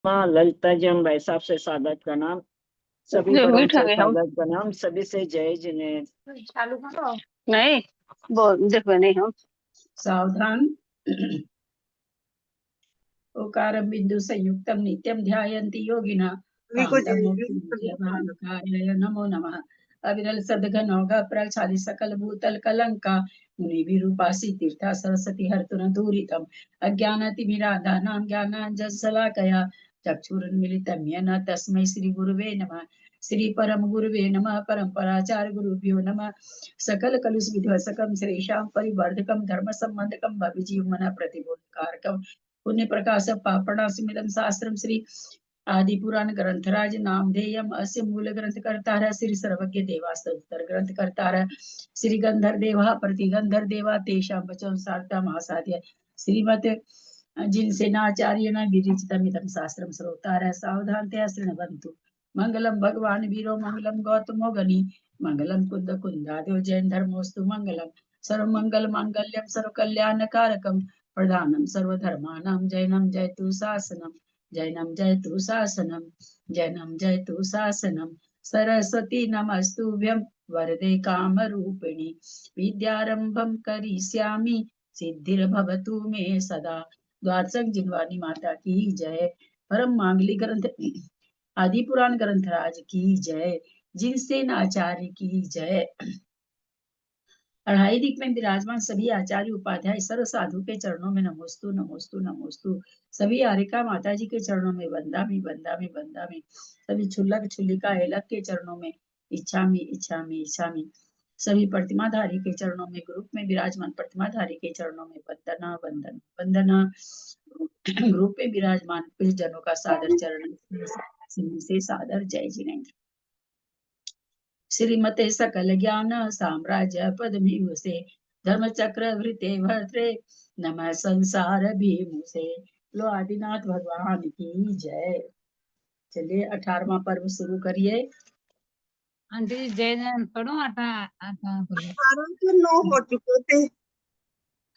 माँ ललिता जी, हम भाई साहब से सादत का नाम, सभी जो बड़ों बैठा से गए हम सादत का नाम, सभी से जय जिनेन्द्र। चालू करो। नहीं बोल देखो नहीं हम सावधान। ओकारं बिंदु संयुक्तं नित्यं ध्यायन्ति योगिनः कान्तं मोक्षाय नमो नमः। अविरल सद्घन होगा प्रक्षाली सकल भूतल कलंका मुनि विरूपासी तीर्था सरस्वती हर्तुन दूरितम अज्ञानतिमिराधानां ज्ञानाञ्जनशलाकया चक्षुरुन्मीलितं येन तस्मै श्री गुरुवे नमः। श्री परम गुरुवे नमः। परम्पराचार्य गुरुभ्यो नमः। सकल कलुष विध्वंसकं श्रीशां परिवर्धकं धर्म संबंधकं भविजीवमन प्रतिबोधकारकं पुण्य प्रकाश पापणासमिदं शास्त्रं श्री आदि पुराण ग्रंथराज नामधेयम अस्य मूल ग्रंथ करता श्री सर्वज्ञ देवास्तर ग्रंथ करता श्री गंधर देवा प्रतिगंधर देवा तेषां वचन सार्ता महासाध्य श्रीमत जिनसेनाचार्य न विरचितमिदं शास्त्रं श्रोतारः सावधानतया शृण्वन्तु। मंगलम भगवान वीरो मंगलम गौतमो गनि मंगलम कुंद कुंदादेव जैन धर्मोस्तु मंगलम सर्वमंगल मांगल्यम सर्वकल्याणकारकम प्रधानम सर्वधर्माणां जैनम जयतु शासनम जैनम जयतु शासनम जैनम जयतु शासनम सरस्वती नमस्तुभ्यं वरदे कामरूपिणी विद्यारंभं करिष्यामि सिद्धिर्भवतु मे सदा। द्वादशक जिनवानी माता की जय। परम मांगलिक ग्रंथ आदि पुराण ग्रंथराज की जय। जिनसेन आचार्य की जय। अढ़ाई दिक में विराजमान सभी आचार्य उपाध्याय सर्व साधु के चरणों में नमोस्तु नमोस्तु नमोस्तु। सभी आरिका माता जी के चरणों में वंदामि वंदामि वंदामि। सभी छुल्लक छुल्लिका हेलक के चरणों में इच्छामि इच्छामि इच्छामि। सभी प्रतिमाधारी के चरणों में ग्रुप में विराजमान प्रतिमाधारी के चरणों में वंदना वंदना वंदना। ग्रुप में विराजमान जनों का सादर चरण से सादर जय जिनेन्द्र। श्रीमते सकल ज्ञान साम्राज्य पदमीसे धर्म चक्र वृते भद्रे नमः संसार भीमुसे। लो आदिनाथ भगवान की जय। चलिए 18वां पर्व शुरू करिए। आंटी जय जैन पढ़ो आटा आटा बोलो। 18 के 9 हो चुके थे।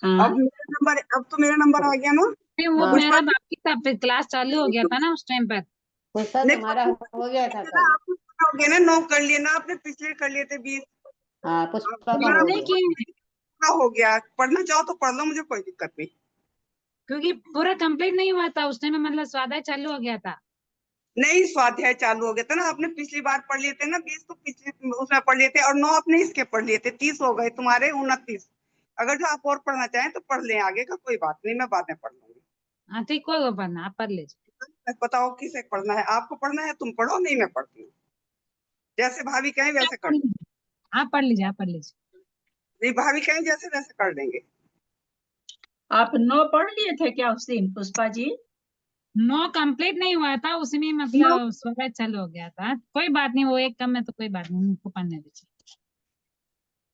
हाँ अब तो मेरा नंबर आ गया ना। नहीं वो मेरा बाकी था, फिर क्लास चालू हो गया था ना उस टाइम पर। तुम्हारा हो गया था कल। आपको हो गया ना 9 कर लिए ना आपने, पिछले कर लिए थे 20। हाँ पुष्पा का मेरा हो नहीं गया। पूरा हो गया। पढ़ना चाहो तो पढ़ लो, मुझे कोई दिक्कत नहीं। क्योंकि पूरा कंप्लीट नहीं हुआ था उस टाइम में, मतलब स्वाध्याय चालू हो गया था। नहीं, स्वाध्याय चालू हो गया था ना। आपने पिछली बार पढ़ लिए थे ना 20, तो पिछले उसमें पढ़ लिए थे, और 9 आपने इसके पढ़ लिए थे। 30 हो गए तुम्हारे, 29। अगर जो आप और पढ़ना चाहें तो पढ़ लें, आगे का कोई बात नहीं, मैं बाद में पढ़ लूंगी। हाँ ठीक, कोई पढ़ना आप पढ़ लीजिए। बताओ किसे पढ़ना है? आपको पढ़ना है तुम पढ़ो, नहीं मैं पढ़ती हूँ। जैसे भाभी कहें वैसे कर। आप पढ़ लीजिए, आप पढ़ लीजिए। नहीं, भाभी कहें जैसे वैसे कर देंगे। आप 9 पढ़ लिए थे क्या उस दिन पुष्पा जी? 9 कंप्लीट नहीं हुआ था उसमें, मतलब स्वाध्याय चालू हो गया था। कोई बात नहीं, वो एक कम है तो कोई बात नहीं, उनको पढ़ने दीजिए।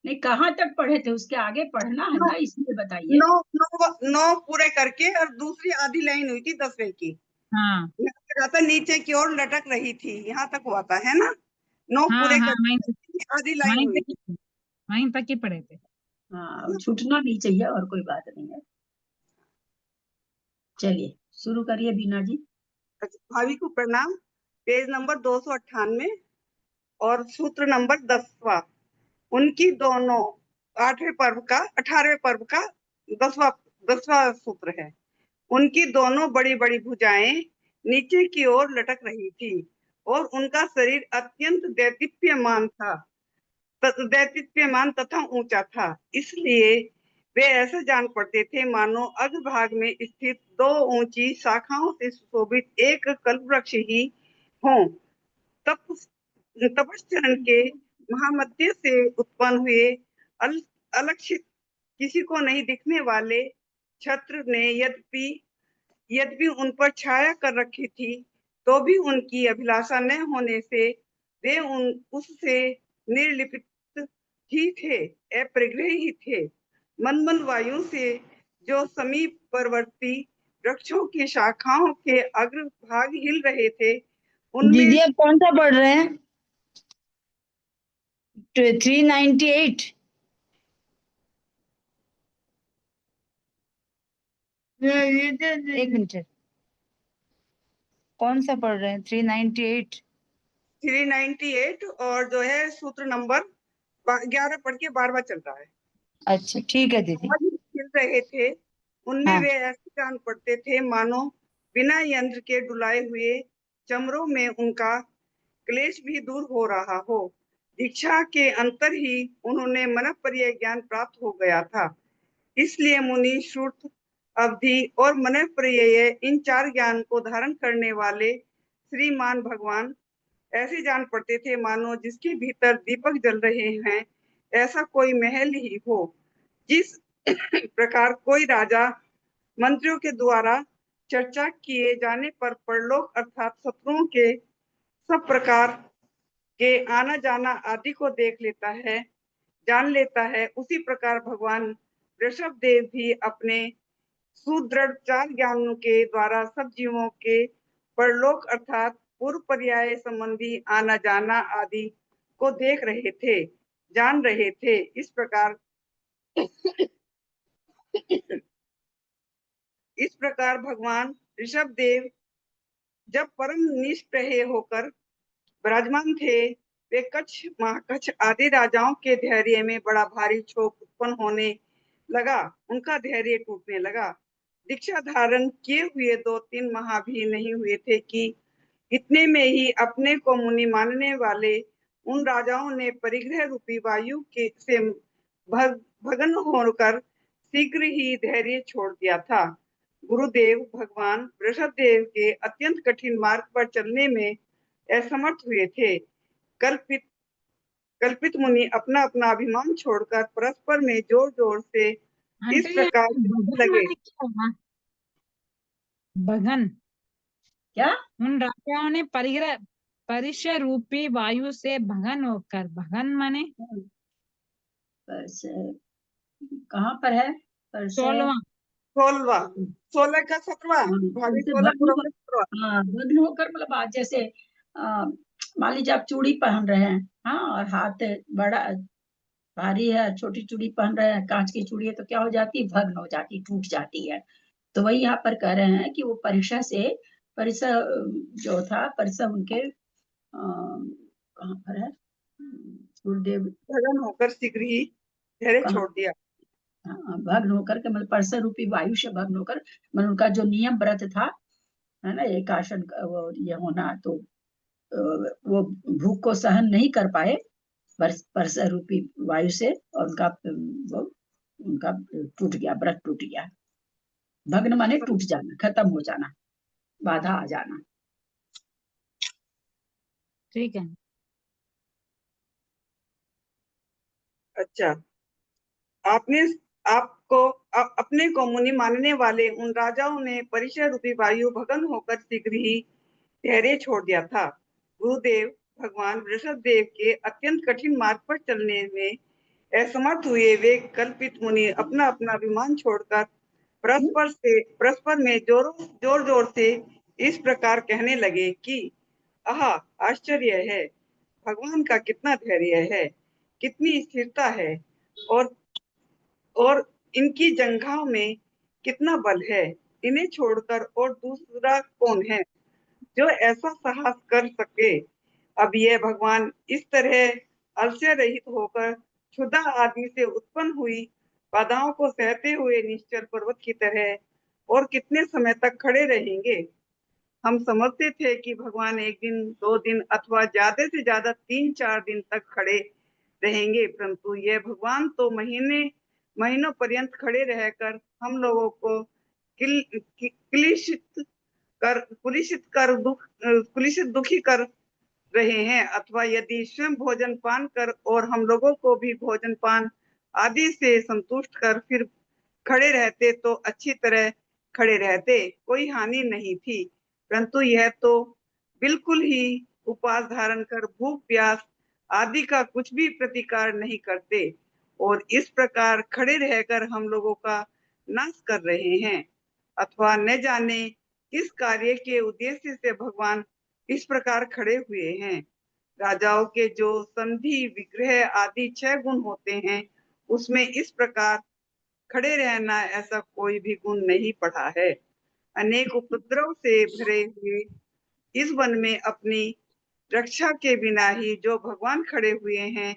नहीं, कहाँ तक पढ़े थे? उसके आगे पढ़ना है ना, इसलिए बताइए। 9 पूरे करके, और दूसरी आधी लाइन हुई थी 10वें की। हाँ था नीचे की ओर लटक रही थी, यहाँ तक हुआ था, है ना? 9 हाँ पूरे हाँ, करके आधी लाइन हुई। वहीं तक ही पढ़े थे। हाँ, छूटना नहीं चाहिए, और कोई बात नहीं है। चलिए शुरू करिए बीना जी। भाभी को प्रणाम। पेज नंबर 298 और सूत्र नंबर 10वां। उनकी दोनों 18वें पर्व का 10वां सूत्र है। उनकी दोनों बड़ी बड़ी भुजाएं नीचे की ओर लटक रही थी, और उनका शरीर अत्यंत दैदीप्यमान तथा ऊंचा था। इसलिए वे ऐसे जान पड़ते थे मानो अग्रभाग में स्थित 2 ऊंची शाखाओं से सुशोभित एक कल्पवृक्ष ही हों। तपश्चरण के महामध्य से उत्पन्न हुए अलक्षित, किसी को नहीं दिखने वाले छत्र ने यद्यपि उन पर छाया कर रखी थी, तो भी उनकी अभिलाषा न होने से वे उससे निर्लिप्त ही थे, अपरिग्रह ही थे। मंद वायु से जो समीप परवर्ती वृक्षों की शाखाओं के अग्रभाग हिल रहे थे, उनमें दीदी आप कौन सा पढ़ रहे हैं? 398। एक मिनट। कौन सा पढ़ रहे हैं? 398। 398 और जो है सूत्र नंबर 11 पढ़ के 12वां चल रहा है। अच्छा ठीक है दीदी। आज खेल रहे थे, उनमें हाँ। वे ऐसे जान पड़ते थे मानो बिना यंत्र के डुलाए हुए चमरों में उनका क्लेश भी दूर हो रहा हो। दीक्षा के अंतर ही उन्होंने मनःपर्य ज्ञान प्राप्त हो गया था। इसलिए मुनि श्रुत अवधि और मनःपर्यय इन 4 ज्ञान को धारण करने वाले श्रीमान भगवान ऐसे जान पड़ते थे मानो जिसके भीतर दीपक जल रहे हैं, ऐसा कोई महल ही हो। जिस प्रकार कोई राजा मंत्रियों के द्वारा चर्चा किए जाने पर परलोक अर्थात शत्रुओं के सब प्रकार के आना जाना आदि को देख लेता है, जान लेता है, उसी प्रकार भगवान ऋषभ देव भी अपने सुदृढ़ 4 ज्ञानों के द्वारा सब जीवों के परलोक अर्थात पूर्व पर्याय संबंधी आना जाना आदि को देख रहे थे, जान रहे थे। इस प्रकार भगवान ऋषभ देव जब परम निष्प्रह होकर विराजमान थे, वे कच्छ महाकच्छ आदि राजाओं के धैर्य में बड़ा भारी क्षोभ उत्पन्न होने लगा, उनका धैर्य टूटने लगा। दीक्षा धारण किए हुए 2-3 माह भी नहीं हुए थे कि इतने में ही अपने को मुनि मानने वाले उन राजाओं ने परिग्रह रूपी वायु के से भगन होकर शीघ्र ही धैर्य छोड़ दिया था। गुरुदेव भगवान वृषभ देव के अत्यंत कठिन मार्ग पर चलने में असमर्थ हुए थे। कल्पित मुनि अपना अपना अभिमान छोड़कर परस्पर में जोर जोर से इस आंटी प्रकार भगन लगे। माने क्या हुआ? भगन क्या? उन राजाओं ने परिषय रूपी वायु से भगन होकर, भगन माने परसे कहाँ पर है? परसे 16वां 16 का 17वां भाभी, 16 पूरा 17वां। हाँ, भग्न होकर मतलब आज जैसे मान लीजिए आप चूड़ी पहन रहे हैं, हाँ, और हाथ बड़ा भारी है, छोटी चूड़ी पहन रहे हैं, कांच की चूड़ी है, तो क्या हो जाती है? भग्न हो जाती, टूट जाती है। तो वही यहाँ पर कह रहे हैं कि वो परीक्षा से परिसर जो था, परिसर उनके कहाँ पर है? गुरुदेव भगन होकर शीघ्र ही धैर्य कहाँ? छोड़ दिया। हाँ, भग्न होकर के मतलब परिसर रूपी वायु से भग्न होकर, मतलब उनका जो नियम व्रत था, है ना, एक आसन वो ये होना, तो वो भूख को सहन नहीं कर पाए परिसर रूपी वायु से, और उनका टूट गया, व्रत टूट गया। भग्न माने टूट जाना, खत्म हो जाना, बाधा आ जाना। ठीक है। अच्छा, अपने को मुनि मानने वाले उन राजाओं ने परिचय रूपी वायु भगन होकर शीघ्र ही धैर्य छोड़ दिया था। गुरुदेव भगवान वृषभ देव के अत्यंत कठिन मार्ग पर चलने में असमर्थ हुए वे कल्पित मुनि अपना अपना अभिमान छोड़कर परस्पर में जोर जोर से इस प्रकार कहने लगे कि आहा, आश्चर्य है, भगवान का कितना धैर्य है, कितनी स्थिरता है, और इनकी जंघाओं में कितना बल है। इन्हें छोड़कर और दूसरा कौन है जो ऐसा साहस कर सके। अब यह भगवान इस तरह अलस्य रहित होकर क्षुधा आदि से उत्पन्न हुई बाधाओं को सहते हुए निश्चल पर्वत की तरह और कितने समय तक खड़े रहेंगे। हम समझते थे कि भगवान 1 दिन 2 दिन अथवा ज्यादा से ज्यादा 3-4 दिन तक खड़े रहेंगे, परंतु यह भगवान तो महीनों पर्यंत खड़े रहकर हम लोगों को कुलिशित दुखी कर रहे हैं, अथवा यदि स्वयं भोजन पान कर और हम लोगों को भी भोजन पान आदि से संतुष्ट कर फिर खड़े रहते तो अच्छी तरह खड़े रहते, कोई हानि नहीं थी। परंतु यह तो बिल्कुल ही उपवास धारण कर भूख प्यास आदि का कुछ भी प्रतिकार नहीं करते और इस प्रकार खड़े रहकर हम लोगों का नाश कर रहे हैं, अथवा न जाने किस कार्य के उद्देश्य से भगवान इस प्रकार खड़े हुए हैं। राजाओं के जो संधि विग्रह आदि 6 गुण होते हैं, उसमें इस प्रकार खड़े रहना ऐसा कोई भी गुण नहीं पड़ा है। अनेक उपद्रव से भरे हुए इस वन में अपनी रक्षा के बिना ही जो भगवान खड़े हुए हैं,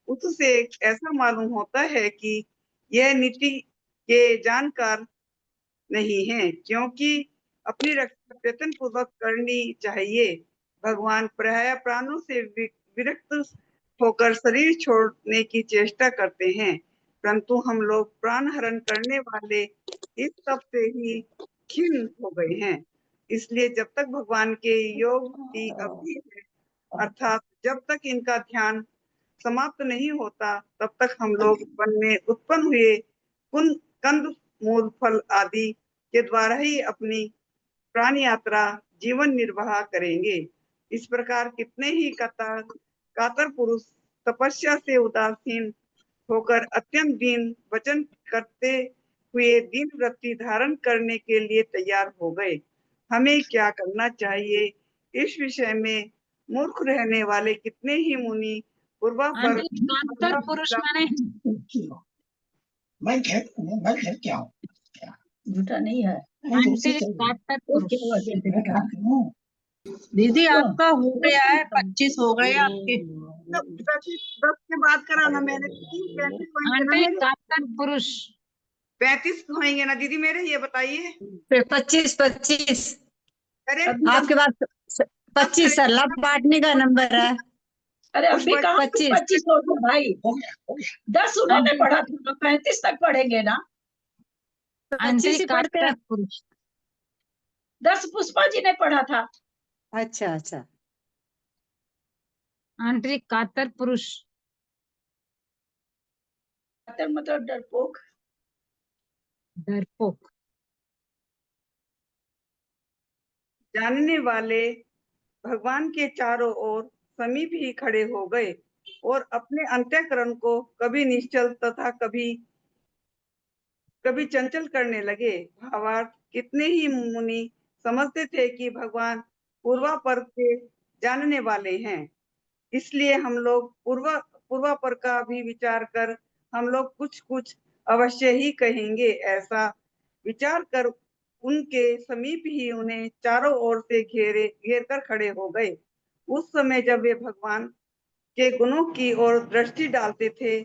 उससे ऐसा मालूम होता है कि यह नीति के जानकार नहीं है, क्योंकि अपनी रक्षा प्रयत्न पूर्वक करनी चाहिए। भगवान प्राणों से विरक्त होकर शरीर छोड़ने की चेष्टा करते हैं, परंतु हम लोग प्राण हरण करने वाले इस सब से ही खिन्न हो गए हैं। इसलिए जब तक भगवान के योग की अवधि है, अर्थात जब तक इनका ध्यान समाप्त नहीं होता, तब तक हम लोग वन में उत्पन्न हुए कंद मूल फल आदि के द्वारा ही अपनी प्राण यात्रा जीवन निर्वाह करेंगे। इस प्रकार कितने ही कातर पुरुष तपस्या से उदासीन होकर अत्यंत दीन वचन करते हुए दीन वृत्ति धारण करने के लिए तैयार हो गए। हमें क्या करना चाहिए, इस विषय में मूर्ख रहने वाले कितने ही मुनि पूर्वापर कातर पुरुष माने मैं घर क्या हूँ झूठा नहीं है। आंटी कातर तो पुरुष। क्या हुआ कहते हैं? दीदी तो- आपका हो गया है, 25 हो गए आपके। 10 के बाद कराना मैंने 35 होंगे ना आंटी मेरे, कातर पुरुष। 35 होंगे ना दीदी मेरे, ये बताइए। फिर 25 अरे आपके पास 25 सलाह बांटने का नंबर है। अरे अभी कहाँ 25 25 हो गया भाई, हो गया 10 उन्होंने पढ़ा था, 35 तक पढ़ेंगे ना। 25 आंटी ही पढ़ते कातर हैं। पुरुष। 10 पुष्पा जी ने पढ़ा था। अच्छा अच्छा आंटी कातर पुरुष। मतलब डरपोक। डरपोक। जानने वाले भगवान के चारों ओर समीप ही खड़े हो गए और अपने अंतःकरण को कभी निश्चल तथा कभी चंचल करने लगे। भावार्थ, कितने ही मुनि समझते थे कि भगवान पूर्वापर के जानने वाले हैं, इसलिए हम लोग पूर्वापर का भी विचार कर हम लोग कुछ अवश्य ही कहेंगे। ऐसा विचार कर उनके समीप ही उन्हें चारों ओर से घेर कर खड़े हो गए। उस समय जब वे भगवान के गुणों की ओर दृष्टि डालते थे,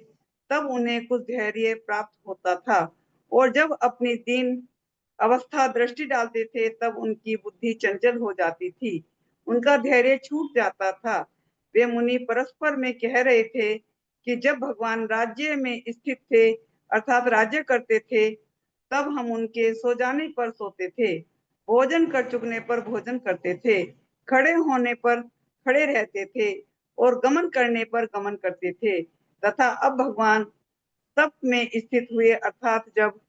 तब उन्हें कुछ धैर्य प्राप्त होता था, और जब अपनी दीन अवस्था दृष्टि डालते थे, तब उनकी बुद्धि चंचल हो जाती थी, उनका धैर्य छूट जाता था। वे मुनि परस्पर में कह रहे थे कि जब भगवान राज्य में स्थित थे, अर्थात राज्य करते थे, तब हम उनके सो जाने पर सोते थे, भोजन कर चुकने पर भोजन करते थे, खड़े होने पर खड़े रहते थे और गमन करने पर गमन करते थे, तथा अब भगवान तप में स्थित हुए, अर्थात जब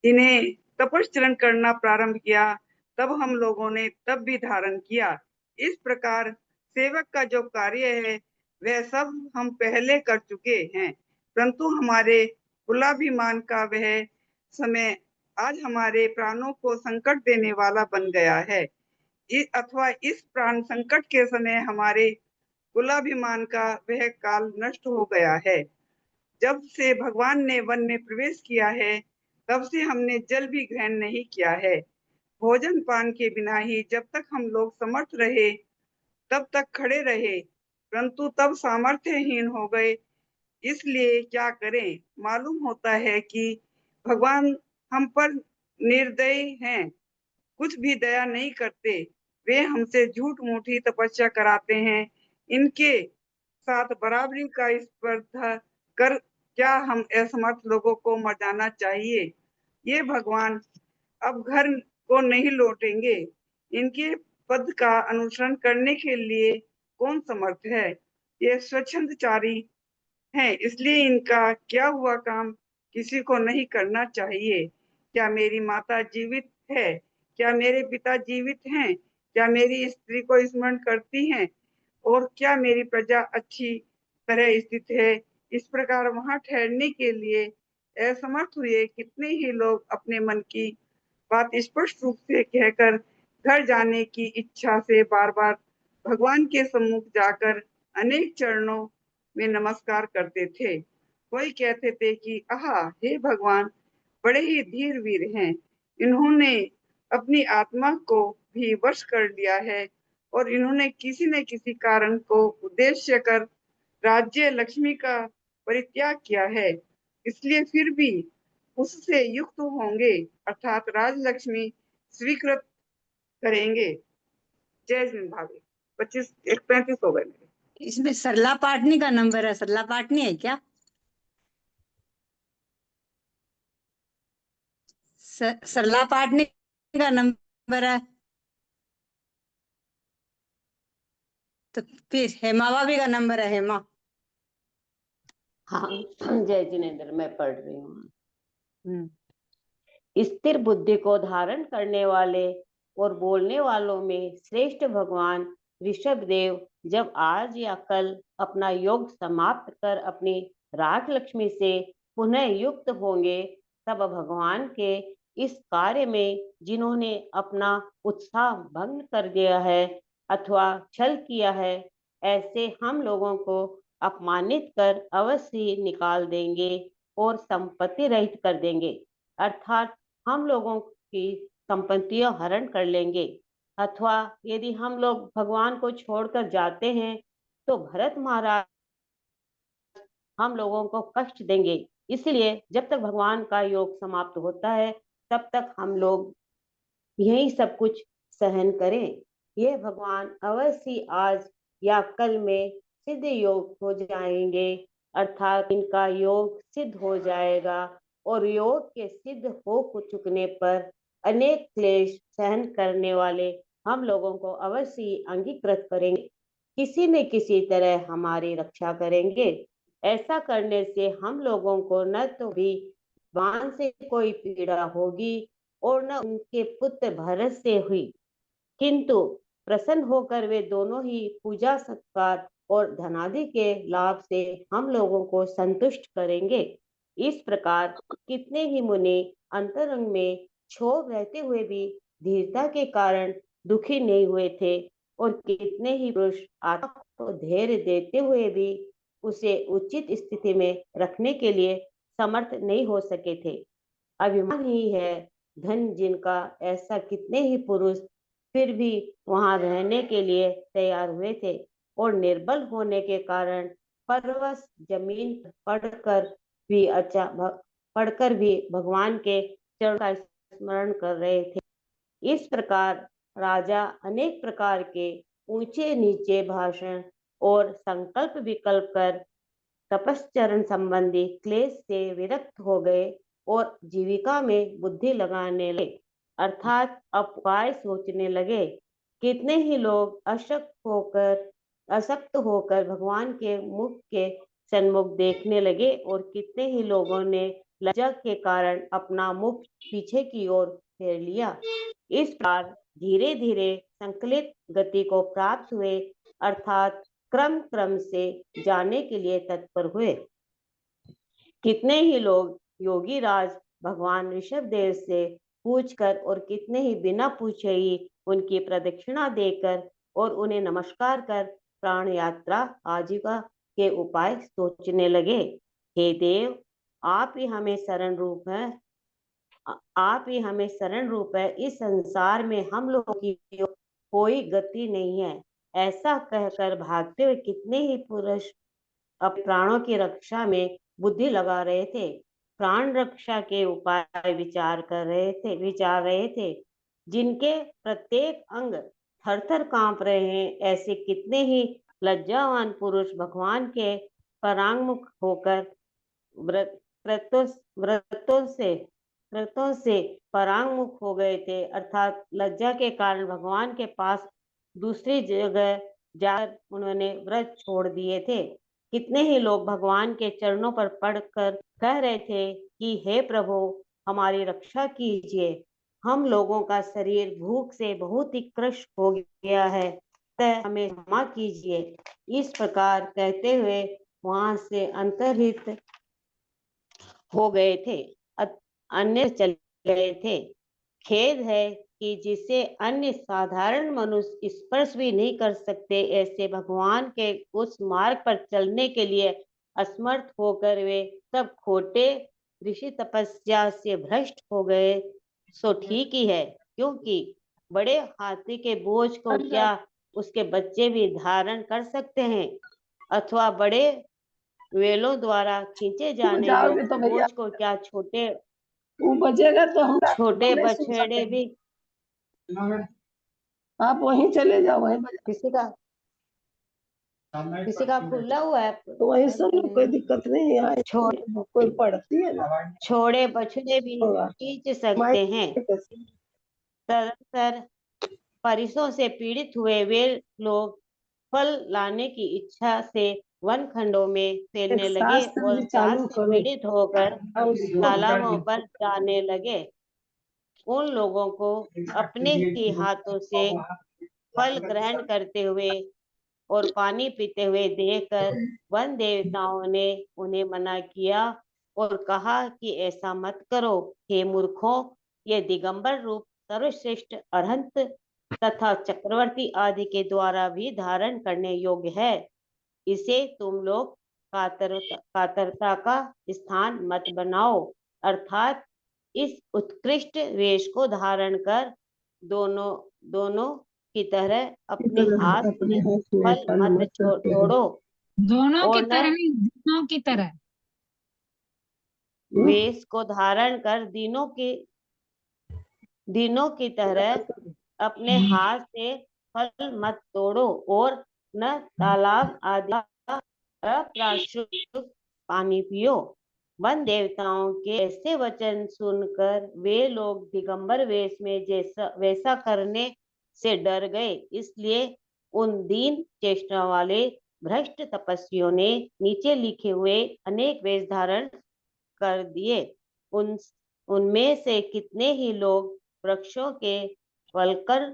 इन्हें तपस्चरण करना प्रारंभ किया, तब हम लोगों ने तप भी धारण किया। इस प्रकार सेवक का जो कार्य है वह सब हम पहले कर चुके हैं, परंतु हमारे कुलाभिमान का वह समय आज हमारे प्राणों को संकट देने वाला बन गया है, अथवा इस प्राण संकट के समय हमारे कुलाभिमान का वह काल नष्ट हो गया है। जब से भगवान ने वन में प्रवेश किया है, तब से हमने जल भी ग्रहण नहीं किया है। भोजन पान के बिना ही जब तक हम लोग समर्थ रहे, तब तक खड़े रहे, परंतु तब सामर्थ्यहीन हो गए। इसलिए क्या करें, मालूम होता है कि भगवान हम पर निर्दयी हैं, कुछ भी दया नहीं करते। वे हमसे झूठ मूठी तपस्या कराते हैं, इनके साथ बराबरी का स्पर्धा कर क्या हम असमर्थ लोगों को मर जाना चाहिए। ये भगवान अब घर को नहीं लौटेंगे, इनके पद का अनुसरण करने के लिए कौन समर्थ है। ये स्वच्छंदचारी है, इसलिए इनका क्या हुआ काम किसी को नहीं करना चाहिए। क्या मेरी माता जीवित है, क्या मेरे पिता जीवित हैं, क्या मेरी स्त्री को स्मरण करती हैं, और क्या मेरी प्रजा अच्छी तरह स्थित है। इस प्रकार वहां ठहरने के लिए असमर्थ हुए कितने ही लोग अपने मन की बात स्पष्ट रूप से कहकर घर जाने की इच्छा से बार बार भगवान के सम्मुख जाकर अनेक चरणों में नमस्कार करते थे। कोई कहते थे कि आहा, हे भगवान, बड़े ही धीर वीर हैं, इन्होंने अपनी आत्मा को भी वश कर लिया है और इन्होंने किसी न किसी कारण को उद्देश्य कर राज्य लक्ष्मी का परित्याग किया है, इसलिए फिर भी उससे युक्त होंगे अर्थात राजलक्ष्मी स्वीकृत करेंगे। जय जिन भाभी। 35 हो गए मेरे। इसमें सरला पाटनी का नंबर है, सरला पाटनी है क्या? सरला पाटनी का नंबर है तो फिर हेमा भाभी का नंबर है, हेमा। हाँ जय जिनेन्द्र, मैं पढ़ रही हूँ। स्थिर बुद्धि को धारण करने वाले और बोलने वालों में श्रेष्ठ भगवान ऋषभ देव जब आज या कल अपना योग समाप्त कर अपनी राज लक्ष्मी से पुनः युक्त होंगे, तब भगवान के इस कार्य में जिन्होंने अपना उत्साह भंग कर दिया है अथवा छल किया है, ऐसे हम लोगों को अपमानित कर अवश्य ही निकाल देंगे और संपत्ति रहित कर देंगे, अर्थात हम लोगों की संपत्तियां हरण कर लेंगे। अथवा यदि हम लोग भगवान को छोड़कर जाते हैं तो भरत महाराज हम लोगों को कष्ट देंगे। इसलिए जब तक भगवान का योग समाप्त होता है तब तक हम लोग यही सब कुछ सहन करें। ये भगवान अवश्य आज या कल में सिद्ध योग हो जाएंगे, अर्थात इनका योग सिद्ध हो जाएगा और योग के सिद्ध हो चुकने पर अनेक क्लेश सहन करने वाले हम लोगों को अवश्य अंगीकृत करेंगे, किसी न किसी तरह हमारी रक्षा करेंगे। ऐसा करने से हम लोगों को न तो भी बाण से कोई पीड़ा होगी और न उनके पुत्र भरत से हुई, किंतु प्रसन्न होकर वे दोनों ही पूजा सत्कार और धनादि के लाभ से हम लोगों को संतुष्ट करेंगे। इस प्रकार कितने ही मुनि अंतरंग में क्षोभ रहते हुए भी धीरता के कारण दुखी नहीं हुए थे और कितने ही पुरुष आत्मा को धैर्य देते हुए भी उसे उचित स्थिति में रखने के लिए समर्थ नहीं हो सके थे। अभिमान ही है धन जिनका, ऐसा कितने ही पुरुष फिर भी वहां रहने के लिए तैयार हुए थे और निर्बल होने के कारण परवश जमीन पढ़कर भी भगवान के चरण का स्मरण कर रहे थे। इस प्रकार राजा अनेक प्रकार के ऊंचे नीचे भाषण और संकल्प विकल्प कर तपश्चरण संबंधी क्लेश से विरक्त हो गए और जीविका में बुद्धि लगाने लगे, अर्थात उपाय सोचने लगे। कितने ही लोग अशक्त होकर भगवान के मुख के सन्मुख देखने लगे और कितने ही लोगों ने लज्जा के कारण अपना मुख पीछे की ओर फेर लिया। इस प्रकार धीरे धीरे संकलित गति को प्राप्त हुए, अर्थात क्रम क्रम से जाने के लिए तत्पर हुए। कितने ही लोग योगी राज भगवान ऋषभ देव से पूछकर और कितने ही बिना पूछे ही उनकी प्रदक्षिणा देकर और उन्हें नमस्कार कर प्राण यात्रा आजीविका के उपाय सोचने लगे। हे देव, आप ही हमें शरण रूप है, आप ही हमें शरण रूप है। इस संसार में हम लोगों की कोई गति नहीं है। ऐसा कहकर भागते हुए कितने ही पुरुष अपने प्राणों की रक्षा में बुद्धि लगा रहे थे, प्राण रक्षा के उपाय विचार रहे थे, जिनके प्रत्येक अंग थर थर कांप रहे हैं। ऐसे कितने ही लज्जावान पुरुष भगवान के परांगमुख होकर व्रतों से परांगमुख हो गए थे, अर्थात लज्जा के कारण भगवान के पास दूसरी जगह जाकर उन्होंने व्रत छोड़ दिए थे। कितने ही लोग भगवान के चरणों पर पड़कर कह रहे थे कि हे प्रभु, हमारी रक्षा कीजिए, हम लोगों का शरीर भूख से बहुत ही क्रश हो गया है, तय हमें क्षमा कीजिए। इस प्रकार कहते हुए वहां से अंतर्हित हो गए थे, अन्य चले गए थे। खेद है कि जिसे अन्य साधारण मनुष्य स्पर्श भी नहीं कर सकते, ऐसे भगवान के उस मार्ग पर चलने के लिए असमर्थ होकर वे सब खोटे ऋषि तपस्या से भ्रष्ट हो गए। सो ठीक ही है, क्योंकि बड़े हाथी के बोझ को क्या उसके बच्चे भी धारण कर सकते हैं, अथवा बड़े वेलों द्वारा खींचे जाने जाओगे योग्य तो भैया बोझ को क्या छोटे वो बजेगा तो हम रात को छोटे नहीं सुन बछड़े सकेंगे। भी आप वहीं चले जाओ, वहीं बजा, किसी का खुला हुआ है तो वहीं सुन लो, कोई दिक्कत नहीं है। यहाँ छोड़ कोई पढ़ती है ना छोड़े बछड़े भी होगा खींच सकते माइक हैं। कैसे? तरतर परिसों से पीड़ित हुए वे लोग फल लाने की इच्छा से वन खंडों में एक फैलने लगे शास्त्र और भी प्यास चालू से करो। पीड़ित होकर हाँ, उसको तालाबों पर जाने लगे। उन लोगों को अपने ही हाथों से फल ग्रहण करते हुए और पानी पीते हुए देखकर वन देवताओं ने उन्हें मना किया और कहा कि ऐसा मत करो। हे मूर्खों, ये दिगंबर रूप सर्वश्रेष्ठ अरहंत तथा चक्रवर्ती आदि के द्वारा भी धारण करने योग्य है। इसे तुम लोग कातरता का स्थान मत बनाओ, अर्थात इस उत्कृष्ट वेश को धारण कर दोनों दोनों की तरह अपने हाथ अपने में हाथ में फल फल मत मत करते हो। तोड़ो दोनों की और तरह न नहीं, दोनों की तरह। वेश को धारण कर दिनों की तरह अपने हाथ से फल मत तोड़ो और न तालाब आदि का अप्राशुद्ध पानी पियो। वन देवताओं के ऐसे वचन सुनकर वे लोग दिगंबर वेश में वैसा करने से डर गए। इसलिए उन दीन चेष्टा वाले भ्रष्ट तपस्वियों ने नीचे लिखे हुए अनेक वेश धारण कर दिए। उनमें से कितने ही लोग वृक्षों के फलकर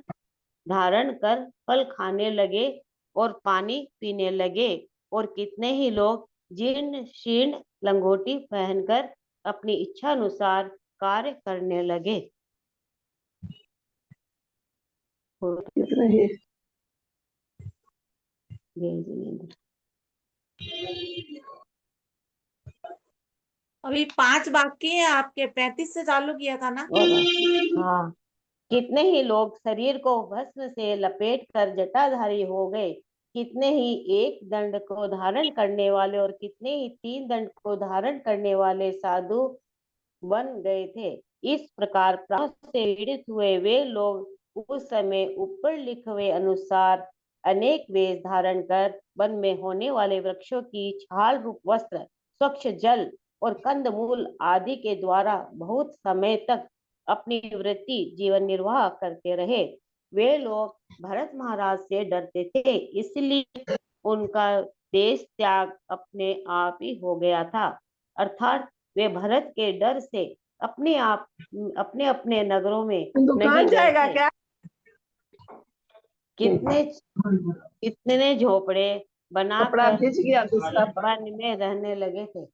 धारण कर फल खाने लगे और पानी पीने लगे, और कितने ही लोग जीर्ण शीर्ण लंगोटी पहनकर अपनी इच्छा अनुसार कार्य करने लगे। कितने ही अभी 5 बाकी है आपके, 35 से चालू किया था ना। हाँ, कितने ही लोग शरीर को भस्म से लपेट कर जटाधारी हो गए, कितने ही एक दंड को धारण करने वाले और कितने ही 3 दंड को धारण करने वाले साधु बन गए थे। इस प्रकार प्राणों से पीड़ित हुए वे लोग उस समय ऊपर लिखे हुए अनुसार अनेक वेश धारण कर वन में होने वाले वृक्षों की छाल रूप वस्त्र, स्वच्छ जल और कंदमूल आदि के द्वारा बहुत समय तक अपनी वृत्ति जीवन निर्वाह करते रहे। वे लोग भरत महाराज से डरते थे, इसलिए उनका देश त्याग अपने आप ही हो गया था। अर्थात वे भरत के डर से अपने अपने नगरों में दुकान नहीं जाएगा गए थे। क्या? कितने झोपड़े कपड़ा बनाकर खींच गया दूसरा पर। वन में रहने लगे थे।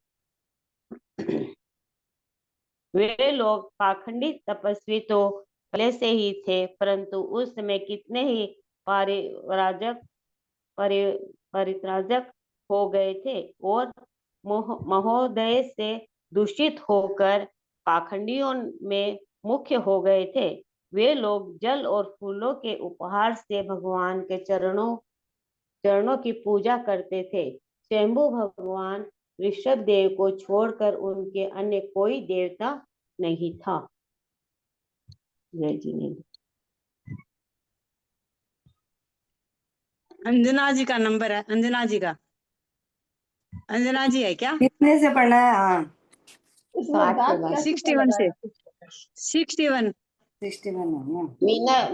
वे लोग पाखंडी तपस्वी तो पहले से ही थे, परंतु उस समय कितने ही परित्राजक हो गए थे और महोदय से दूषित होकर पाखंडियों में मुख्य हो गए थे। वे लोग जल और फूलों के उपहार से भगवान के चरणों की पूजा करते थे। स्वयंभू भगवान ऋषभ देव को छोड़कर उनके अन्य कोई देवता नहीं था। जय जिनेन्द्र। अंजना जी का नंबर है, अंजना जी का। अंजना जी है क्या? कितने से पढ़ना है? हाँ, इसमें दांत कैसे 61 से लगाया? 61। 61 है ना।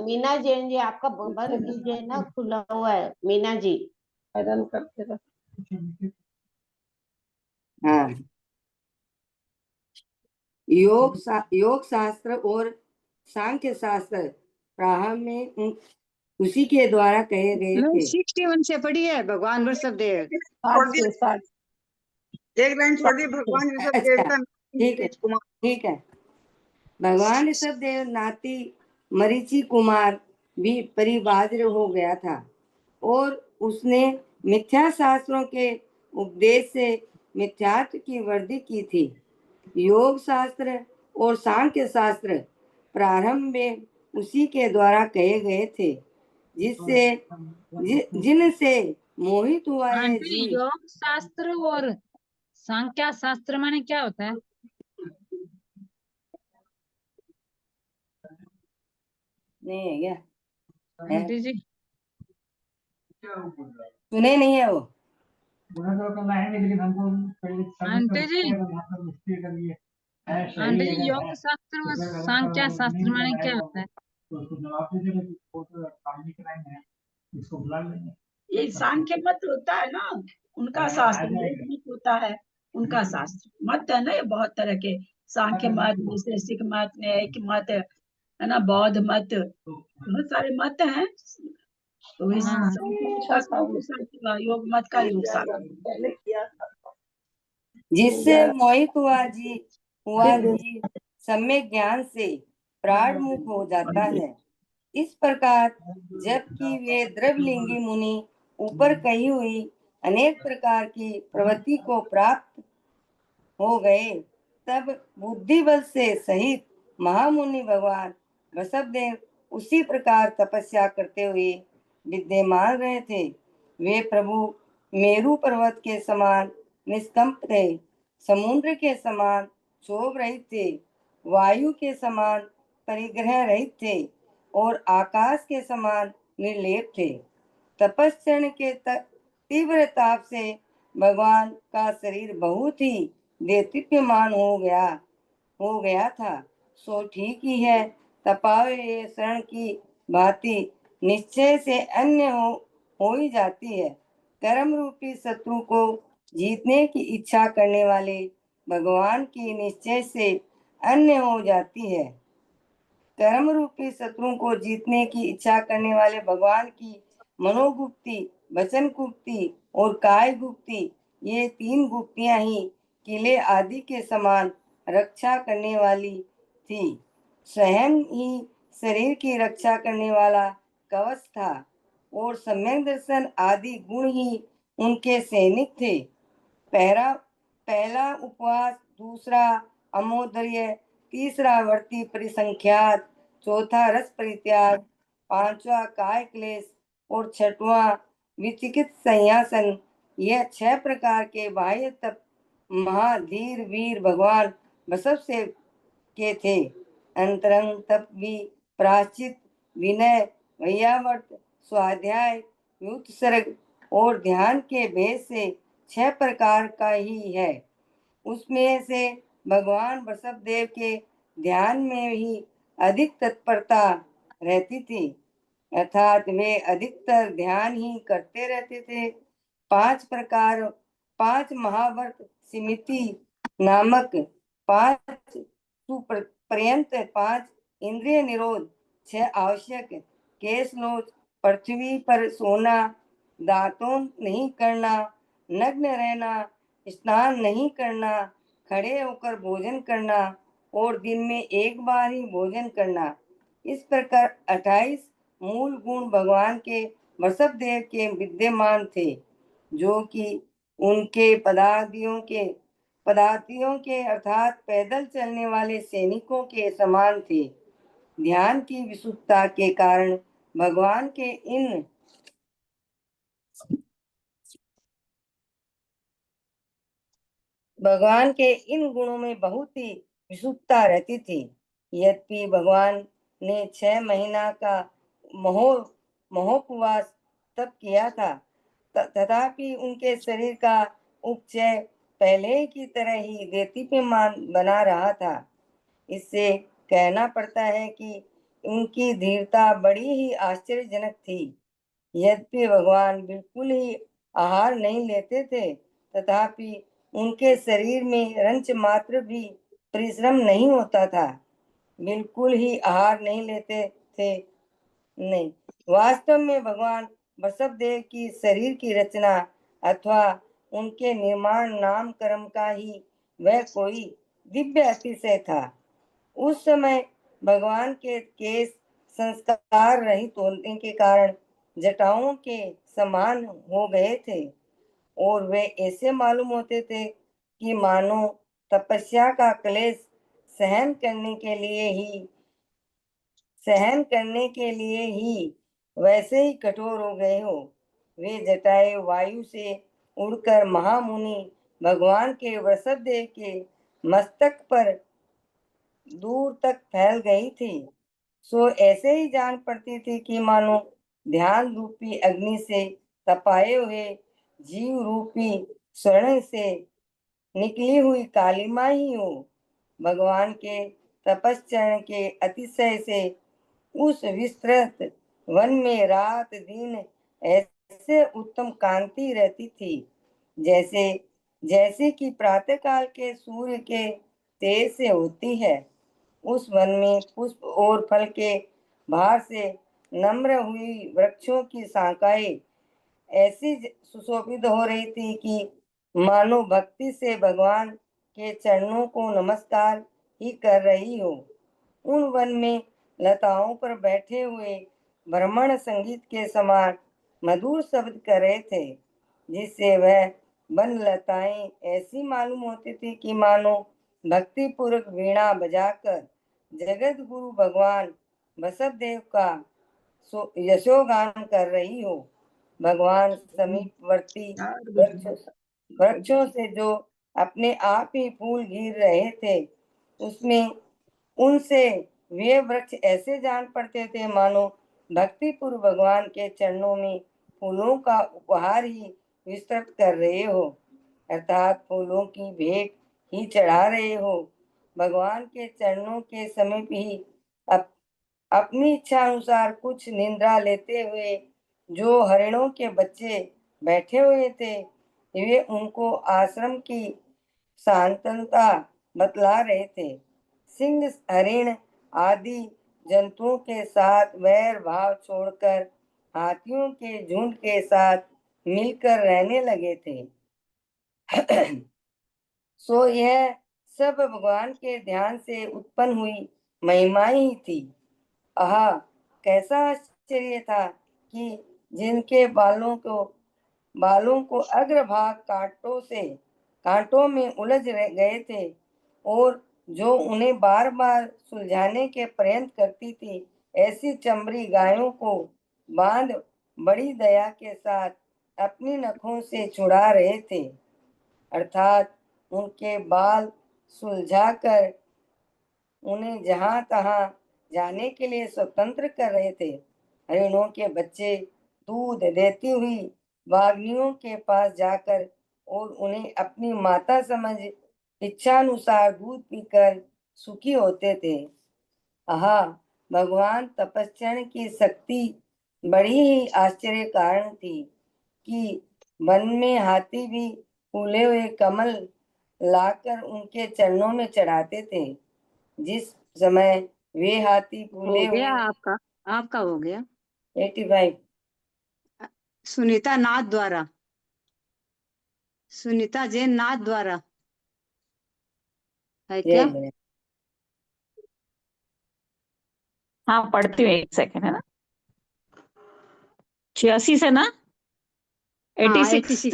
मीना जैन जी, आपका बंद कीजिए ना, खुला हुआ है। मीना जी आयरन करते रहो। हाँ, योग शास्त्र और सांख्य शास्त्र प्रारंभ में उसी के द्वारा कहे गए थे। 61 से पढ़ी है भगवान ऋषभ देव। एक लाइन छोड़ दी। भगवान ऋषभ देव का ठीक है, ठीक है। भगवान ऋषभ देव नाती मरीचि कुमार भी परिवाद्र हो गया था और उसने मिथ्या शास्त्रों के उपदेश से मिथ्यात्व की वृद्धि की थी। योग शास्त्र और सांख्य शास्त्र प्रारंभ में उसी के द्वारा कहे गए थे, जिनसे मोहित हुआ है आंटी जीव। योग शास्त्र और सांख्या शास्त्र माने क्या होता है? नहीं है क्या? है? आंटी जी सुने नहीं है वो? आंटी जी आंटी जी योग शास्त्र और सांख्या शास्त्र माने क्या होता है? ये सांख्य मत होता है ना, उनका शास्त्र योग मत होता है, उनका शास्त्र मत है ना। ये बहुत तरह के सांख्य मत, वैशेषिक मत, न्यायिक मत है ना, बौद्ध मत, बहुत सारे मत हैं। तो इस हाँ योग मत का योग शास्त्र। जिससे मोहित हुआ जीव सम्यक ज्ञान से प्राणमुख हो जाता है। इस प्रकार जबकि वे द्रवलिंगी मुनि ऊपर कही हुई अनेक प्रकार की प्रवृत्ति को प्राप्त हो गए, तब बुद्धि बल से सहित महामुनि भगवान वसुदेव उसी प्रकार तपस्या करते हुए विद्यमान रहे थे। वे प्रभु मेरु पर्वत के समान निष्कंप थे, समुद्र के समान क्षोभ रहित थे, वायु के समान परिग्रह रहित थे और आकाश के समान निर्लेप थे। तपस्या के तीव्र ताप से भगवान का शरीर बहुत ही देदीप्यमान हो गया था। सो ठीक ही है, तपाए शरण की भांति निश्चय से अन्य हो ही जाती है। कर्म रूपी शत्रु को जीतने की इच्छा करने वाले भगवान की निश्चय से अन्य हो जाती है। कर्म रूपी शत्रु को जीतने की इच्छा करने वाले भगवान की मनोगुप्ति, वचन गुप्ति और काय गुप्ति, ये तीन गुप्तियां ही किले आदि के समान रक्षा करने वाली थी। स्वयं ही शरीर की रक्षा करने वाला कवच था और सम्यक दर्शन आदि गुण ही उनके सैनिक थे। पहला उपवास, दूसरा अमोदर्य, तीसरा वर्ती परिसंख्यात, चौथा रस परित्याग, पांचवा काय क्लेश और छठवां विचिकित संयासन। यह 6 प्रकार के बाह्य तप महाधीर वीर भगवान बसव के थे। अंतरंग तप भी प्राश्चित, विनय, वैयावर्त, स्वाध्याय, युक्त सर्ग और ध्यान के भेद से 6 प्रकार का ही है। उसमें से भगवान वसुदेव के ध्यान में ही अधिक तत्परता रहती थी, अर्थात वे अधिकतर ध्यान ही करते रहते थे। 5 महाव्रत सिमिति नामक 5 पर्यंत, 5 इंद्रिय निरोध, 6 आवश्यक, केश नोच, पृथ्वी पर सोना, दांतों नहीं करना, नग्न रहना, स्नान नहीं करना, खड़े होकर भोजन करना और दिन में एक बार ही भोजन करना। इस प्रकार 28 मूल गुण भगवान के वसुदेव के विद्यमान थे, जो कि उनके पदातियों के अर्थात पैदल चलने वाले सैनिकों के समान थे। ध्यान की विशुद्धता के कारण भगवान के इन गुणों में बहुत ही विशुद्धता रहती थी। यद्यपि भगवान ने 6 महीना का महोपवास तप किया था, तथापि उनके शरीर का उपचय पहले की तरह ही देदीप्यमान बना रहा था। इससे कहना पड़ता है कि उनकी धीरता बड़ी ही आश्चर्यजनक थी। यद्यपि भगवान बिल्कुल ही आहार नहीं लेते थे, तथापि उनके शरीर में रंच मात्र भी परिश्रम नहीं होता था। बिल्कुल ही आहार नहीं लेते थे, नहीं। वास्तव में भगवान वसुदेव की शरीर की रचना अथवा उनके निर्माण नामकरण का ही वह कोई दिव्य अतिशय था। उस समय भगवान के केश संस्कार रहित होने के कारण जटाओं के समान हो गए थे और वे ऐसे मालूम होते थे कि मानो तपस्या का क्लेश सहन करने के लिए ही सहन करने के लिए ही वैसे ही कठोर हो गए हो। वे जटाएं वायु से उड़कर महामुनि भगवान के वृषभदेव के मस्तक पर दूर तक फैल गई थी। सो ऐसे ही जान पड़ती थी कि मानो ध्यान रूपी अग्नि से तपाए हुए जीव रूपी स्वर्ण से निकली हुई कालिमा ही हो। भगवान के तपश्चरण के अतिशय से उस विस्तृत वन में रात दिन ऐसे उत्तम कांति रहती थी, जैसे कि प्रातःकाल के सूर्य के तेज से होती है। उस वन में पुष्प और फल के भार से नम्र हुई वृक्षों की शाखाएं ऐसी सुशोभित हो रही थी कि मानो भक्ति से भगवान के चरणों को नमस्कार ही कर रही हो। उन वन में लताओं पर बैठे हुए ब्राह्मण संगीत के समान मधुर शब्द कर रहे थे, जिससे वह वन लताएं ऐसी मालूम होती थी कि मानो भक्ति पूर्वक वीणा बजाकर जगत गुरु भगवान वसुदेव का यशोगान कर रही हो। भगवान समीपवर्ती वृक्षों से जो अपने आप ही फूल गिर रहे थे, उसमें उनसे वे वृक्ष ऐसे जान पड़ते थे मानो भक्तिपूर्व भगवान के चरणों में फूलों का उपहार ही विस्तृत कर रहे हो, अर्थात फूलों की भेंट ही चढ़ा रहे हो। भगवान के चरणों के समीप ही अपनी इच्छा अनुसार कुछ निंद्रा लेते हुए जो हरिणों के बच्चे बैठे हुए थे, वे उनको आश्रम की शांतता बतला रहे थे। सिंह हरिण आदि जंतुओं के साथ वैर भाव छोड़कर हाथियों के झुंड के साथ मिलकर रहने लगे थे। सो यह सब भगवान के ध्यान से उत्पन्न हुई महिमा ही थी। आहा, कैसा आश्चर्य था कि जिनके बालों को अग्रभाग कांटों में उलझ गए थे और जो उन्हें बार बार सुलझाने के प्रयत्न करती थी, ऐसी चमड़ी गायों को बांध बड़ी दया के साथ अपनी नखों से छुड़ा रहे थे, अर्थात उनके बाल सुलझाकर उन्हें जहां तहां जाने के लिए स्वतंत्र कर रहे थे। हरिणों के बच्चे दूध देती हुई वाग्नियों के पास जाकर और उन्हें अपनी माता समझ इच्छानुसार दूध पीकर सुखी होते थे। आहा, भगवान तपश्चरण की शक्ति बड़ी ही आश्चर्य कारण थी कि वन में हाथी भी फूले हुए कमल लाकर उनके चरणों में चढ़ाते थे। जिस समय वे हाथी फूले हो गया हुए आपका हो गया 85 सुनीता जैन नाथ द्वारा है क्या? हाँ, पढ़ती हूँ, एक सेकंड, है ना। 86 से ना 86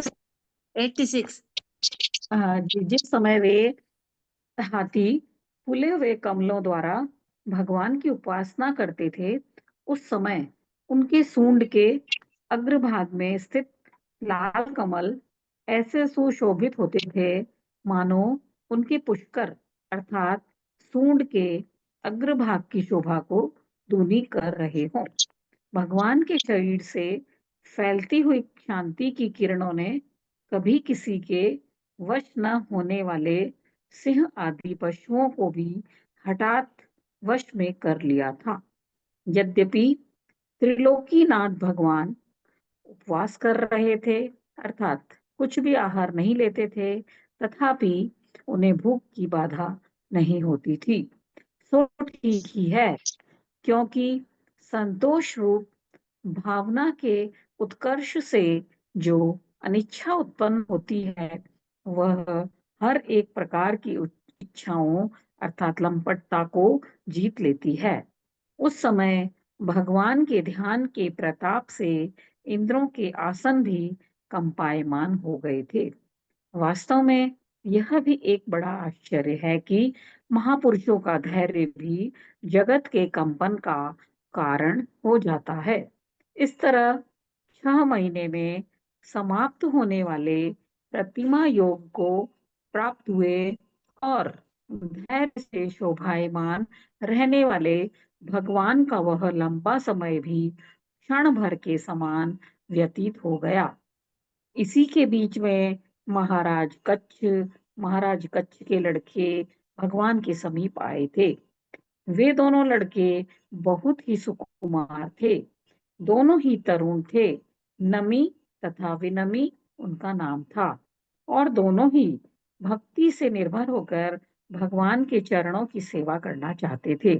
जिस समय वे हाथी फूले हुए कमलों द्वारा भगवान की उपासना करते थे, उस समय उनके सूंड के अग्रभाग में स्थित लाल कमल ऐसे सुशोभित होते थे मानो उनके पुष्कर अर्थात सूंड के अग्रभाग की शोभा को दूनी कर रहे हों। भगवान के शरीर से फैलती हुई शांति की किरणों ने कभी किसी के वश न होने वाले सिंह आदि पशुओं को भी हठात वश में कर लिया था। यद्यपि त्रिलोकीनाथ भगवान उपवास कर रहे थे, अर्थात कुछ भी आहार नहीं लेते थे, तथापि उन्हें भूख की बाधा नहीं होती थी। सो ठीक ही है, क्योंकि संतोष रूप भावना के उत्कर्ष से जो अनिच्छा उत्पन्न होती है, वह हर एक प्रकार की इच्छाओं अर्थात लंपटता को जीत लेती है। उस समय भगवान के ध्यान के प्रताप से इंद्रों के आसन भी कंपायमान हो गए थे। वास्तव में यह भी एक बड़ा आश्चर्य है कि महापुरुषों का धैर्य भी जगत के कंपन का कारण हो जाता है। इस तरह 6 महीने में समाप्त होने वाले प्रतिमा योग को प्राप्त हुए और धैर्य से शोभायमान रहने वाले भगवान का वह लंबा समय भी क्षण भर के समान व्यतीत हो गया। इसी के बीच में महाराज कच्छ के लड़के भगवान के समीप आए थे। वे दोनों लड़के बहुत ही सुकुमार थे, दोनों ही तरुण थे। नमी तथा विनमी उनका नाम था और दोनों ही भक्ति से निर्भर होकर भगवान के चरणों की सेवा करना चाहते थे।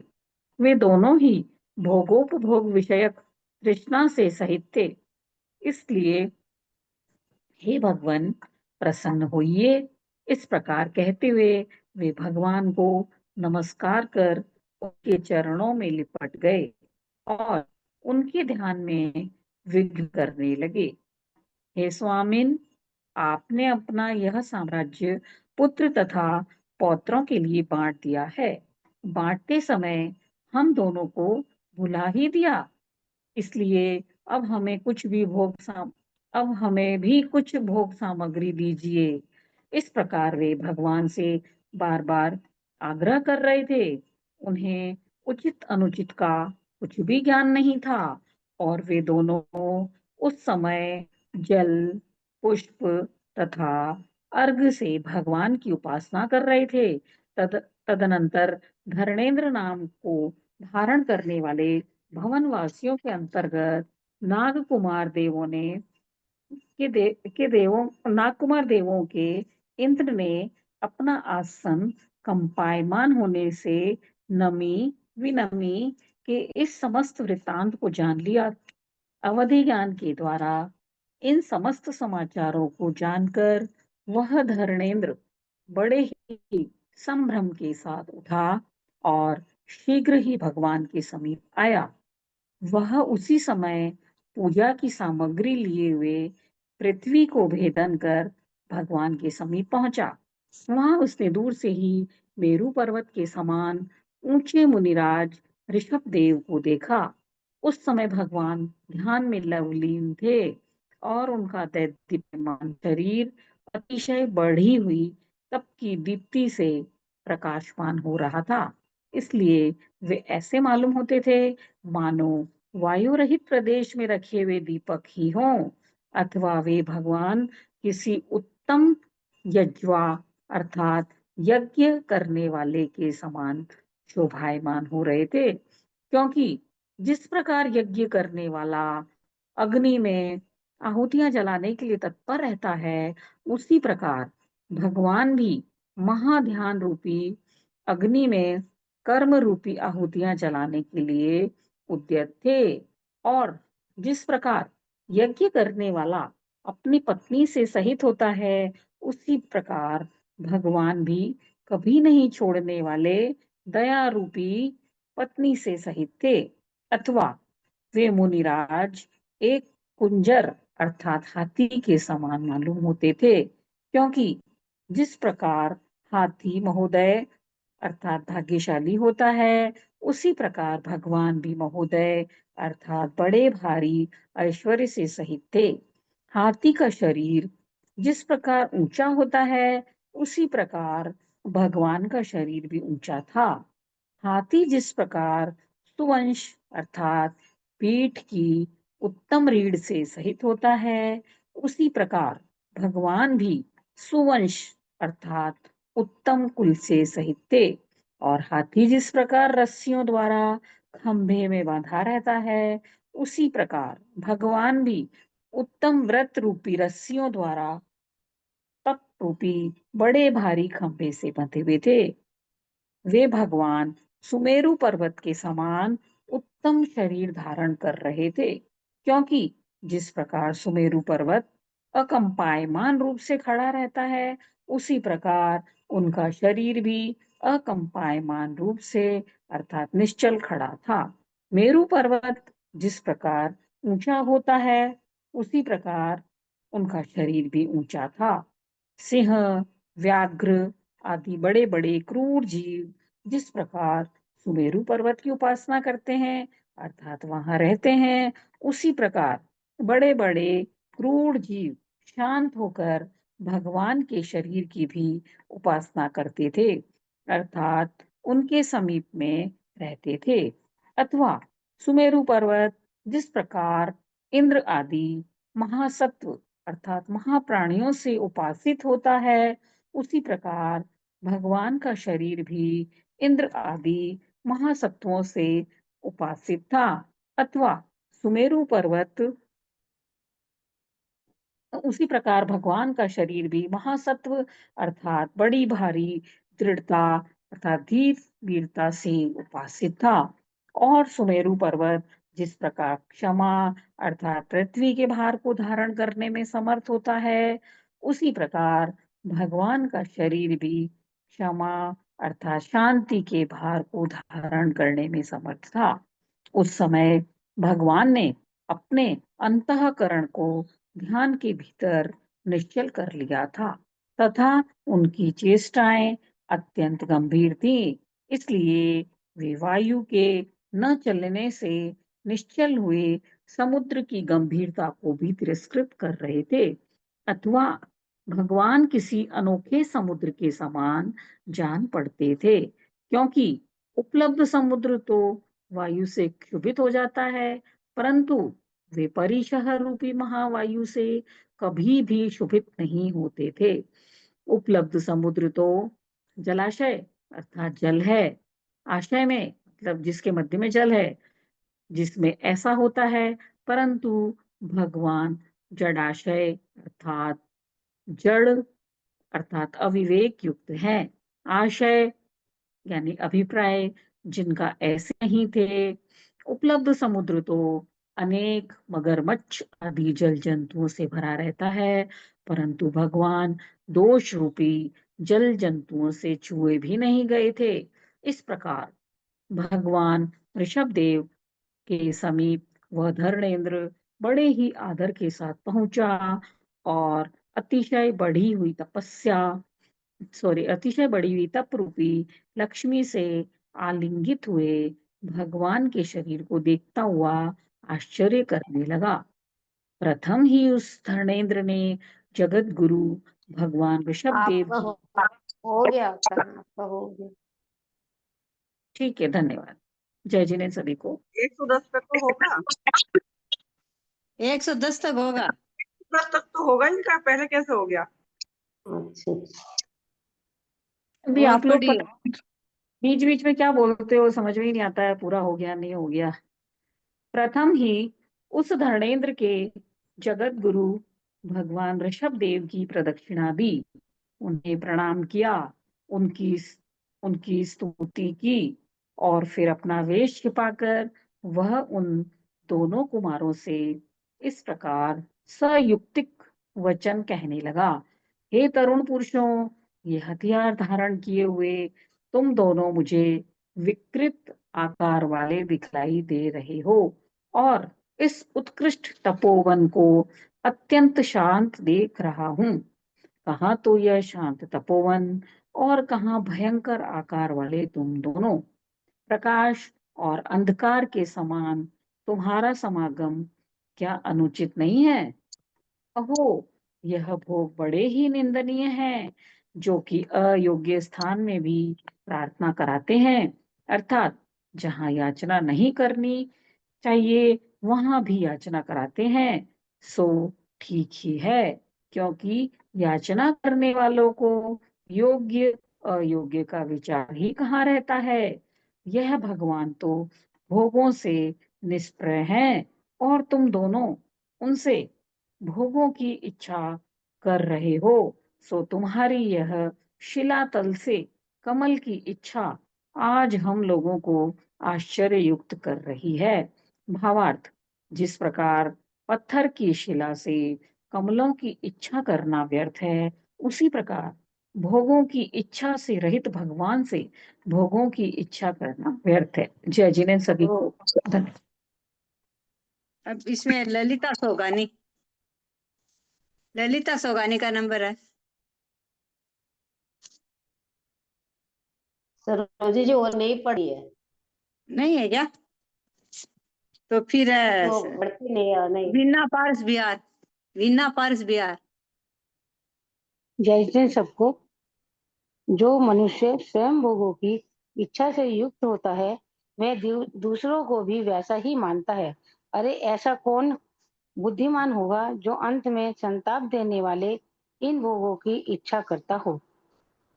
वे दोनों ही भोगोपभोग विषयक तृष्णा से सहित थे। इसलिए हे भगवान प्रसन्न होइए, इस प्रकार कहते हुए वे भगवान को नमस्कार कर उनके चरणों में लिपट गए और उनके ध्यान में विघ्न करने लगे। हे स्वामिन, आपने अपना यह साम्राज्य पुत्र तथा पौत्रों के लिए बांट दिया है। बांटते समय हम दोनों को भुला ही दिया, इसलिए अब हमें भी कुछ भोग सामग्री दीजिए। इस प्रकार वे भगवान से बार बार आग्रह कर रहे थे। उन्हें उचित अनुचित का कुछ भी ज्ञान नहीं था और वे दोनों उस समय जल, पुष्प तथा अर्घ से भगवान की उपासना कर रहे थे। तदनंतर धरणेन्द्र नाम को धारण करने वाले भवनवासियों के अंतर्गत नागकुमार देवों के इंद्र ने अपना आसन कंपायमान होने से नमी विनमी के इस समस्त वृत्तांत को जान लिया। अवधि ज्ञान के द्वारा इन समस्त समाचारों को जानकर वह धरणेन्द्र बड़े ही संभ्रम के साथ उठा और शीघ्र ही भगवान के समीप आया। वह उसी समय पूजा की सामग्री लिए हुए पृथ्वी को भेदन कर भगवान के समीप पहुंचा। वहां उसने दूर से ही मेरू पर्वत के समान ऊंचे मुनिराज ऋषभ देव को देखा। उस समय भगवान ध्यान में लवलीन थे और उनका दैदीप्यमान शरीर अतिशय बढ़ी हुई तप की दीप्ति से प्रकाशमान हो रहा था। इसलिए वे ऐसे मालूम होते थे मानो वायु रहित प्रदेश में रखे हुए दीपक ही हों, अथवा वे भगवान किसी उत्तम यज्वा अर्थात यज्ञ करने वाले के समान शोभायमान हो रहे थे। क्योंकि जिस प्रकार यज्ञ करने वाला अग्नि में आहुतियां जलाने के लिए तत्पर रहता है, उसी प्रकार भगवान भी महाध्यान रूपी अग्नि में कर्म रूपी आहुतियां जलाने के लिए उद्यत थे। और जिस प्रकार यज्ञ करने वाला अपनी पत्नी से सहित होता है, उसी प्रकार भगवान भी कभी नहीं छोड़ने वाले दया रूपी पत्नी से सहित थे। अथवा वे मुनिराज एक कुंजर अर्थात हाथी के समान मालूम होते थे। क्योंकि जिस प्रकार हाथी महोदय अर्थात भाग्यशाली होता है, उसी प्रकार भगवान भी महोदय अर्थात बड़े भारी ऐश्वर्य से सहित थे। हाथी का शरीर जिस प्रकार ऊंचा होता है, उसी प्रकार भगवान का शरीर भी ऊंचा था। हाथी जिस प्रकार सुवंश अर्थात पीठ की उत्तम रीढ़ से सहित होता है, उसी प्रकार भगवान भी सुवंश अर्थात उत्तम कुल से सहित थे। और हाथी जिस प्रकार रस्सियों द्वारा खंभे में बांधा रहता है, उसी प्रकार भगवान भी उत्तम व्रत रूपी रस्सियों द्वारा तप रूपी बड़े भारी खंभे से बंधे हुए थे। वे भगवान सुमेरु पर्वत के समान उत्तम शरीर धारण कर रहे थे। क्योंकि जिस प्रकार सुमेरु पर्वत अकंपायमान रूप से खड़ा रहता है, उसी प्रकार उनका शरीर भी अकंपायमान रूप से अर्थात निश्चल खड़ा था। मेरु पर्वत जिस प्रकार ऊंचा होता है, उसी प्रकार उनका शरीर भी ऊंचा था। सिंह, व्याघ्र आदि बड़े बड़े क्रूर जीव जिस प्रकार सुमेरु पर्वत की उपासना करते हैं अर्थात वहां रहते हैं, उसी प्रकार बड़े बड़े क्रूर जीव शांत होकर भगवान के शरीर की भी उपासना करते थे अर्थात उनके समीप में रहते थे। अथवा सुमेरु पर्वत जिस प्रकार इंद्र आदि महासत्व अर्थात महाप्राणियों से उपासित होता है, उसी प्रकार भगवान का शरीर भी इंद्र आदि महासत्वों से उपासित था। अथवा सुमेरु पर्वत उसी प्रकार भगवान का शरीर भी महासत्व अर्थात बड़ी भारी दृढ़ता अर्थात धीर वीरता से उपासित था। और सुमेरु पर्वत जिस प्रकार क्षमा अर्थात पृथ्वी के भार को धारण करने में समर्थ होता है, उसी प्रकार भगवान का शरीर भी क्षमा अर्थात शांति के भार को धारण करने में समर्थ था। उस समय भगवान ने अपने अंतःकरण को ध्यान के भीतर निश्चल कर लिया था तथा उनकी चेष्टाएं अत्यंत गंभीर थी, इसलिए वे वायु के न चलने से निश्चल हुए समुद्र की गंभीरता को भी तिरस्कृत कर रहे थे। अथवा भगवान किसी अनोखे समुद्र के समान जान पड़ते थे, क्योंकि उपलब्ध समुद्र तो वायु से क्षुभित हो जाता है, परंतु वे परिशह रूपी महावायु से कभी भी क्षुभित नहीं होते थे। उपलब्ध समुद्र तो जलाशय अर्थात जल है, आशय में मतलब जिसके मध्य में जल है, जिसमें ऐसा होता है, परंतु भगवान जडाशय अर्थात जड़ अर्थात अविवेक युक्त है। आशय यानी अभिप्राय जिनका ऐसे नहीं थे। उपलब्ध समुद्र तो अनेक मगरमच्छ आदि जल जंतुओं से भरा रहता है, परंतु भगवान दोष रूपी जल जंतुओं से छुए भी नहीं गए थे। इस प्रकार भगवान ऋषभदेव के समीप वह धर्मेंद्र बड़े ही आदर के साथ पहुंचा और अतिशय बढ़ी हुई तप रूपी लक्ष्मी से आलिंगित हुए भगवान के शरीर को देखता हुआ आश्चर्य करने लगा। प्रथम ही उस धर्मेंद्र ने जगत गुरु भगवान ऋषभदेव आपका हो गया, आपका हो गया। ठीक है, धन्यवाद। जय जिनेन्द्र सभी को। 110 तक तो होगा, 110 तक होगा, 10 तक तो होगा इनका, पहले कैसे हो गया? अच्छा अभी और आप लोग पढ़िए। बीच बीच में क्या बोलते हो समझ में ही नहीं आता है, पूरा हो गया नहीं हो गया। प्रथम ही उस धर्मेंद्र के जगत गुरु भगवान ऋषभदेव की प्रदक्षिणा दी, उन्हें प्रणाम किया, उनकी उनकी स्तुति की और फिर अपना वेश छिपाकर वह उन दोनों कुमारों से इस प्रकार सयुक्तिक वचन कहने लगा। हे तरुण पुरुषों, ये हथियार धारण किए हुए तुम दोनों मुझे विकृत आकार वाले दिखलाई दे रहे हो और इस उत्कृष्ट तपोवन को अत्यंत शांत देख रहा हूँ। कहाँ तो यह शांत तपोवन और कहाँ भयंकर आकार वाले तुम दोनों। प्रकाश और अंधकार के समान तुम्हारा समागम क्या अनुचित नहीं है? अहो, यह भोग बड़े ही निंदनीय हैं, जो कि अयोग्य स्थान में भी प्रार्थना कराते हैं, अर्थात जहाँ याचना नहीं करनी चाहिए वहां भी याचना कराते हैं। सो ठीक ही है, क्योंकि याचना करने वालों को योग्य अयोग्य का विचार ही कहाँ रहता है। यह भगवान तो भोगों से निष्प्रय हैं और तुम दोनों उनसे भोगों की इच्छा कर रहे हो। सो तुम्हारी यह शिलातल से कमल की इच्छा आज हम लोगों को आश्चर्य युक्त कर रही है। भावार्थ, जिस प्रकार पत्थर की शिला से कमलों की इच्छा करना व्यर्थ है, उसी प्रकार भोगों की इच्छा से रहित भगवान से भोगों की इच्छा करना व्यर्थ है। जय जिनेन्द्र सभी को धन्यवाद। अब इसमें ललिता सोगानी का नंबर है। सरोजी जी वो नहीं पढ़ी है। नहीं है क्या? तो फिर वो बढ़ती नहीं है, नहीं। वीणा पारस बिहार, वीणा पारस बिहार। जय जय सबको। जो मनुष्य स्वयं भोगों की इच्छा से युक्त होता है वह दूसरों को भी वैसा ही मानता है। अरे ऐसा कौन बुद्धिमान होगा जो अंत में संताप देने वाले इन भोगों की इच्छा करता हो।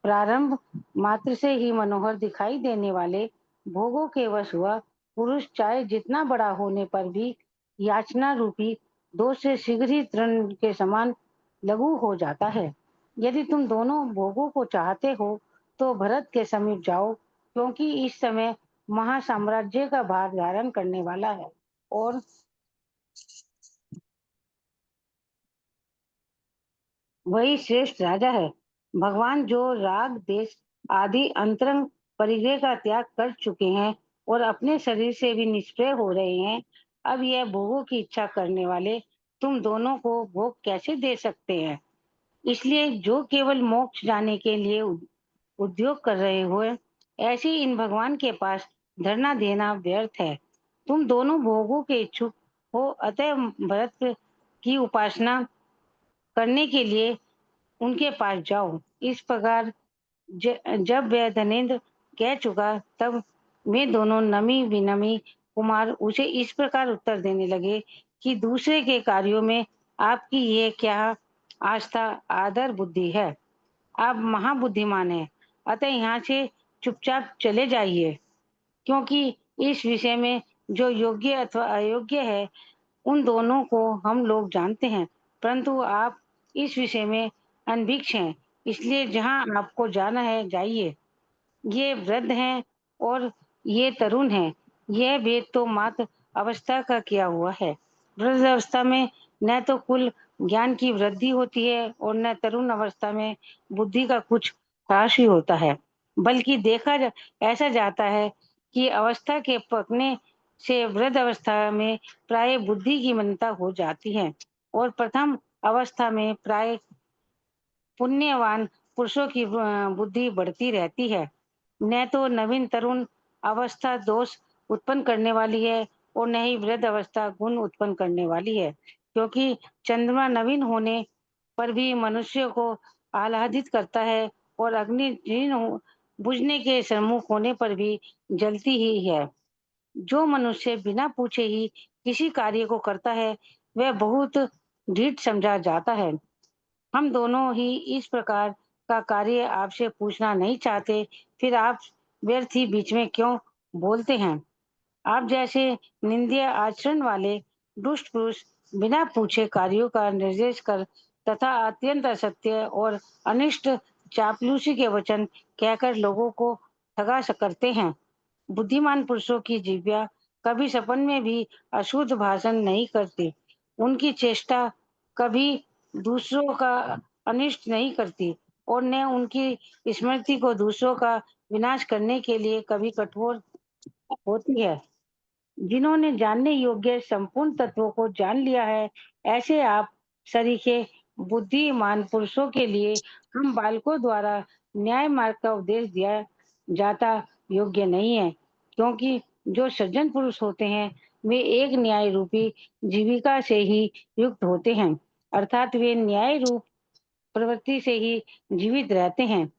प्रारंभ मात्र से ही मनोहर दिखाई देने वाले भोगों के वश हुआ पुरुष चाहे जितना बड़ा होने पर भी याचना रूपी दोष से शीघ्र ही तृण के समान लघु हो जाता है। यदि तुम दोनों भोगों को चाहते हो तो भरत के समीप जाओ, क्योंकि इस समय महासाम्राज्य का भार धारण करने वाला है और वही श्रेष्ठ राजा है। भगवान जो राग देश आदि अंतरंग परिग्रह का त्याग कर चुके हैं और अपने शरीर से भी निष्क्रिय हो रहे हैं, अब यह भोगों की इच्छा करने वाले तुम दोनों को भोग कैसे दे सकते हैं। इसलिए जो केवल मोक्ष जाने के लिए उद्योग कर रहे हो, ऐसे इन भगवान के पास धरना देना व्यर्थ है। तुम दोनों भोगों के इच्छुक हो, अतः भरत की उपासना करने के लिए उनके पास जाओ। इस प्रकार जब वह धनेन्द्र कह चुका, तब वे दोनों नमी विनमी कुमार उसे इस प्रकार उत्तर देने लगे कि दूसरे के कार्यों में आपकी ये क्या आस्था आदर बुद्धि है। आप महाबुद्धिमान हैं, अतः यहाँ से चुपचाप चले जाइए, क्योंकि इस विषय में जो योग्य अथवा अयोग्य है उन दोनों को हम लोग जानते हैं, परंतु आप इस विषय में अनभिज्ञ हैं, इसलिए जहाँ आपको जाना है जाइए। ये वृद्ध हैं और ये तरुण हैं, यह भेद तो मात्र अवस्था का किया हुआ है। वृद्ध अवस्था में न तो कुल ज्ञान की वृद्धि होती है और न तरुण अवस्था में बुद्धि का कुछ ह्रास ही होता है, बल्कि ऐसा जाता है कि अवस्था के पकने से वृद्ध अवस्था में प्राय बुद्धि की मंदता हो जाती है और प्रथम अवस्था में प्राय पुण्यवान पुरुषों की बुद्धि बढ़ती रहती है। न तो नवीन तरुण अवस्था दोष उत्पन्न करने वाली है और न ही वृद्ध अवस्था गुण उत्पन्न करने वाली है, क्योंकि चंद्रमा नवीन होने पर भी मनुष्य को आह्लादित करता है और अग्नि जीर्ण बुझने के सम्मुख होने पर भी जलती ही है। जो मनुष्य बिना पूछे ही किसी कार्य को करता है वह बहुत ढीठ समझा जाता है। हम दोनों ही इस प्रकार का कार्य आपसे पूछना नहीं चाहते, फिर आप व्यर्थ ही बीच में क्यों बोलते हैं। आप जैसे निंदनीय आचरण वाले दुष्ट पुरुष बिना पूछे कार्यों का निर्देश कर तथा अत्यंत असत्य और अनिष्ट चापलूसी के वचन कहकर लोगों को ठगा करते हैं। बुद्धिमान पुरुषों की जिह्वा कभी सपन में भी अशुद्ध भाषण नहीं करती, उनकी चेष्टा कभी दूसरों का अनिष्ट नहीं करती और न उनकी स्मृति को दूसरों का विनाश करने के लिए कभी कठोर होती है। जिन्होंने जानने योग्य संपूर्ण तत्वों को जान लिया है, ऐसे आप सरीखे बुद्धिमान पुरुषों के लिए हम बालकों द्वारा न्याय मार्ग का उपदेश दिया जाता योग्य नहीं है, क्योंकि जो सज्जन पुरुष होते हैं वे एक न्याय रूपी जीविका से ही युक्त होते हैं, अर्थात वे न्याय रूप प्रवृत्ति से ही जीवित रहते हैं।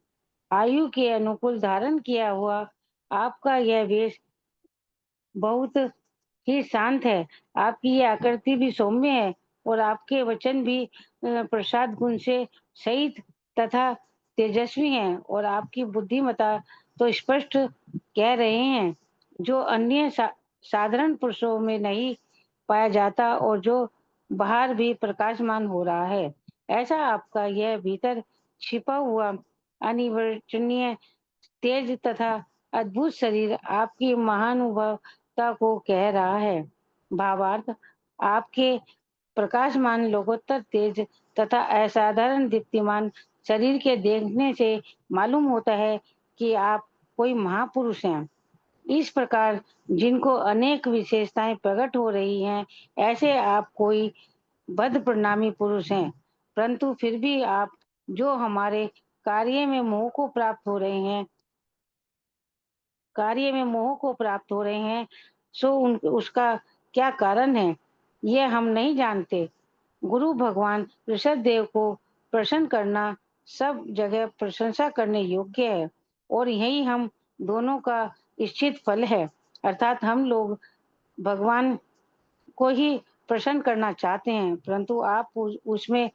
आयु के अनुकूल धारण किया हुआ आपका यह वेश बहुत ही शांत है, आपकी ये आकृति भी सौम्य है और आपके वचन भी प्रसाद गुण से सहित तथा तेजस्वी हैं और आपकी बुद्धिमता तो स्पष्ट कह रहे हैं, जो अन्य साधारण पुरुषों में नहीं पाया जाता और जो बाहर भी प्रकाशमान हो रहा है। ऐसा आपका यह भीतर छिपा हुआ अनिवर्चनीय तेज तथा अद्भुत शरीर आपकी महानुभवता को कह रहा है। भावार्थ, आपके प्रकाशमान लोकोत्तर तेज तथा असाधारण दीप्तिमान शरीर के देखने से मालूम होता है कि आप कोई महापुरुष हैं। इस प्रकार जिनको अनेक विशेषताएं प्रकट हो रही हैं, ऐसे आप कोई बद्ध परिणामी पुरुष हैं, परंतु फिर भी आप जो हमारे कार्य में मोह को प्राप्त हो रहे हैं कार्य में मोह को प्राप्त हो रहे हैं, सो उसका क्या कारण है, ये हम नहीं जानते। गुरु भगवान ऋषभ देव को प्रसन्न करना सब जगह प्रशंसा करने योग्य है और यही हम दोनों का इच्छित फल है। अर्थात हम लोग भगवान को ही प्रसन्न करना चाहते हैं, परंतु आप उसमें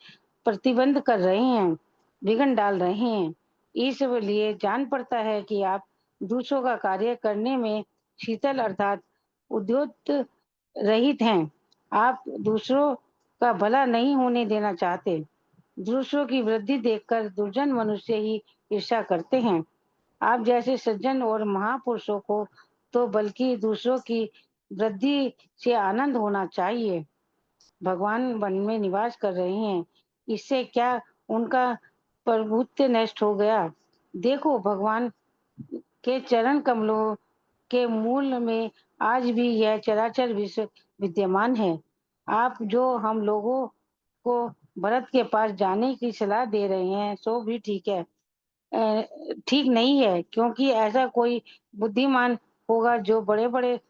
प्रतिबंध कर रहे हैं, विघ्न डाल रहे हैं। इसलिए जान पड़ता है कि आप दूसरों का कार्य करने में शीतल अर्थात उद्योत रहित हैं। आप दूसरों का भला नहीं होने देना चाहते। दूसरों की वृद्धि देखकर दुर्जन मनुष्य ही ईर्ष्या करते हैं। आप जैसे सज्जन और महापुरुषों को तो बल्कि दूसरों की वृद्धि से आनंद होना चाहिए। भगवान वन में निवास कर रहे हैं, इससे क्या उनका प्रभुत्व नष्ट हो गया? देखो, भगवान के चरण कमलों के मूल में आज भी यह चराचर विश्व विद्यमान है। आप जो हम लोगों को भरत के पास जाने की सलाह दे रहे हैं, सो भी ठीक है, ठीक नहीं है, क्योंकि ऐसा कोई बुद्धिमान होगा जो बड़े बड़े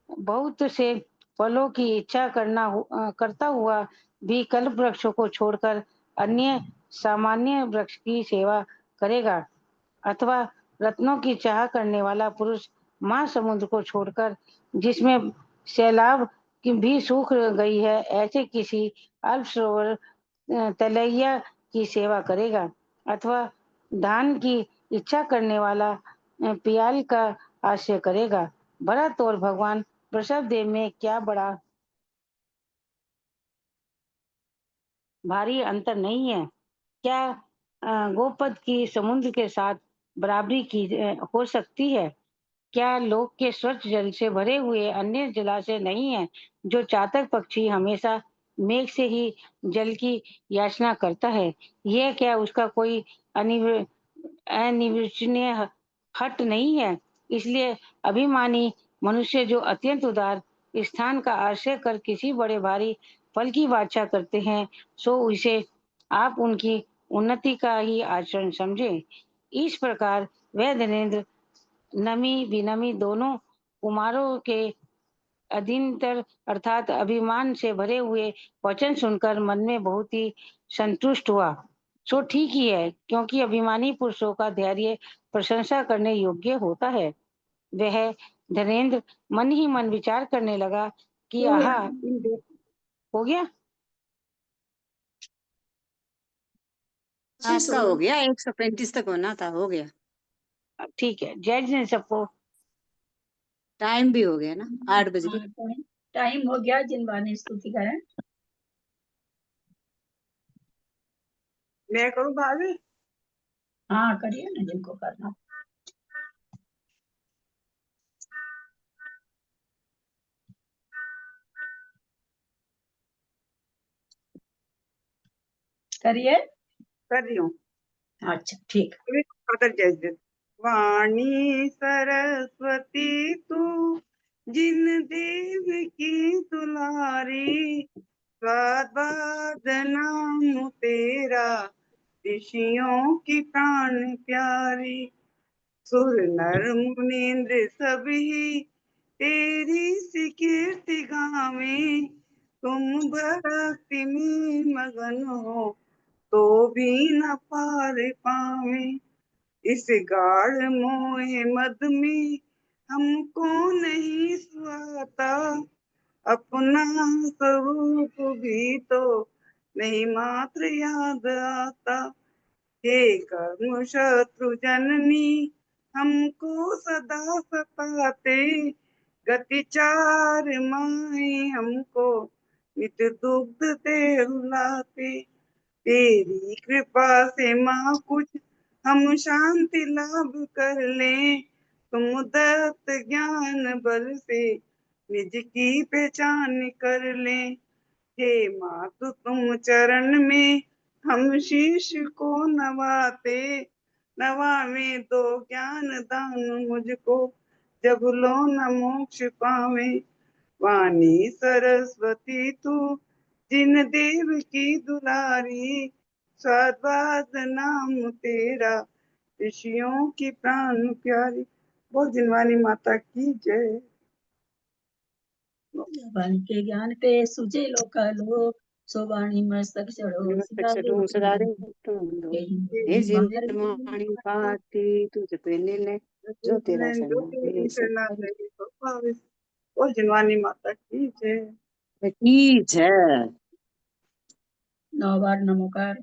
बहुत से फलों की इच्छा करता हुआ भी कल्प वृक्षों को छोड़कर अन्य सामान्य वृक्ष की सेवा करेगा, अथवा रत्नों की चाह करने वाला पुरुष महासमुद्र को छोड़कर जिसमें सैलाब की भी सूख गई है, ऐसे किसी अल्प सरोवर तलैया की सेवा करेगा, अथवा धान की इच्छा करने वाला पियाल का आश्रय करेगा। भरत और भगवान वृषभ देव में क्या बड़ा भारी अंतर नहीं है? क्या गोपद की समुद्र के साथ बराबरी की हो सकती है? क्या लोक के स्वच्छ जल से भरे हुए अन्य जलाशय नहीं है, जो चातक पक्षी हमेशा मेघ से ही जल की याचना करता है? यह क्या उसका कोई अनिर्वचनीय हट नहीं है? इसलिए अभिमानी मनुष्य जो अत्यंत उदार स्थान का आश्रय कर किसी बड़े भारी फल की वांछा करते हैं, सो उसे आप उनकी उन्नति का ही आचरण समझे। इस प्रकार वह धनेन्द्र नमी विनमी दोनों कुमारों के अधीनतर अर्थात अभिमान से भरे हुए वचन सुनकर मन में बहुत ही संतुष्ट हुआ। सो ठीक ही है, क्योंकि अभिमानी पुरुषों का धैर्य प्रशंसा करने योग्य होता है। वह धनेन्द्र मन ही मन विचार करने लगा कि आहा, हो गया आपका हो गया, 135 तक होना था, हो गया। ठीक है। जज ने सबको टाइम भी हो गया ना, 8 बज गए। टाइम हो गया। जिनवानी स्तुति करें। मैं करूँ भाभी? हाँ करिए ना, जिनको करना। करिए। कर रही हूँ। अच्छा ठीक। वाणी सरस्वती तू जिन देव की दुलारी, स्वाद नाम तेरा ऋषियों की प्राण प्यारी। सुर नर मुनीन्द्र सभी तेरी सी कीर्ति गावे, तुम भक्ति में मगन हो तो भी न पार पावे। इस गाढ़ मोह मद में हमको नहीं सुहाता, अपना स्वरूप भी तो नहीं मात्र याद आता। हे कर्म शत्रु जननी हमको सदा सताते, गति चार माहे हमको नित दुग्ध दे रुलाते। तेरी कृपा से माँ कुछ हम शांति लाभ कर लें, तुम दत्त ज्ञान बल से निज की पहचान कर लें। हे मातु तुम चरण में हम शीश को नवाते, नवावे दो ज्ञान दान मुझको, जब लो न मोक्ष पावे। वाणी सरस्वती तू जिन देव की दुलारी, स्वाद नाम तेरा ऋषियों की प्राण प्यारी। बोल जिनवानी माता की जय। भगवान के ज्ञान पे सुजे लोकालोक, सोवाणी मस्तक चढ़ो मस्तक से ढूंढ सदा रे तुम हे जिनवाणी पाती तुझ पे ले जो तेरा बोल जिनवानी माता की जय। की जय। 9 बार नमोकार।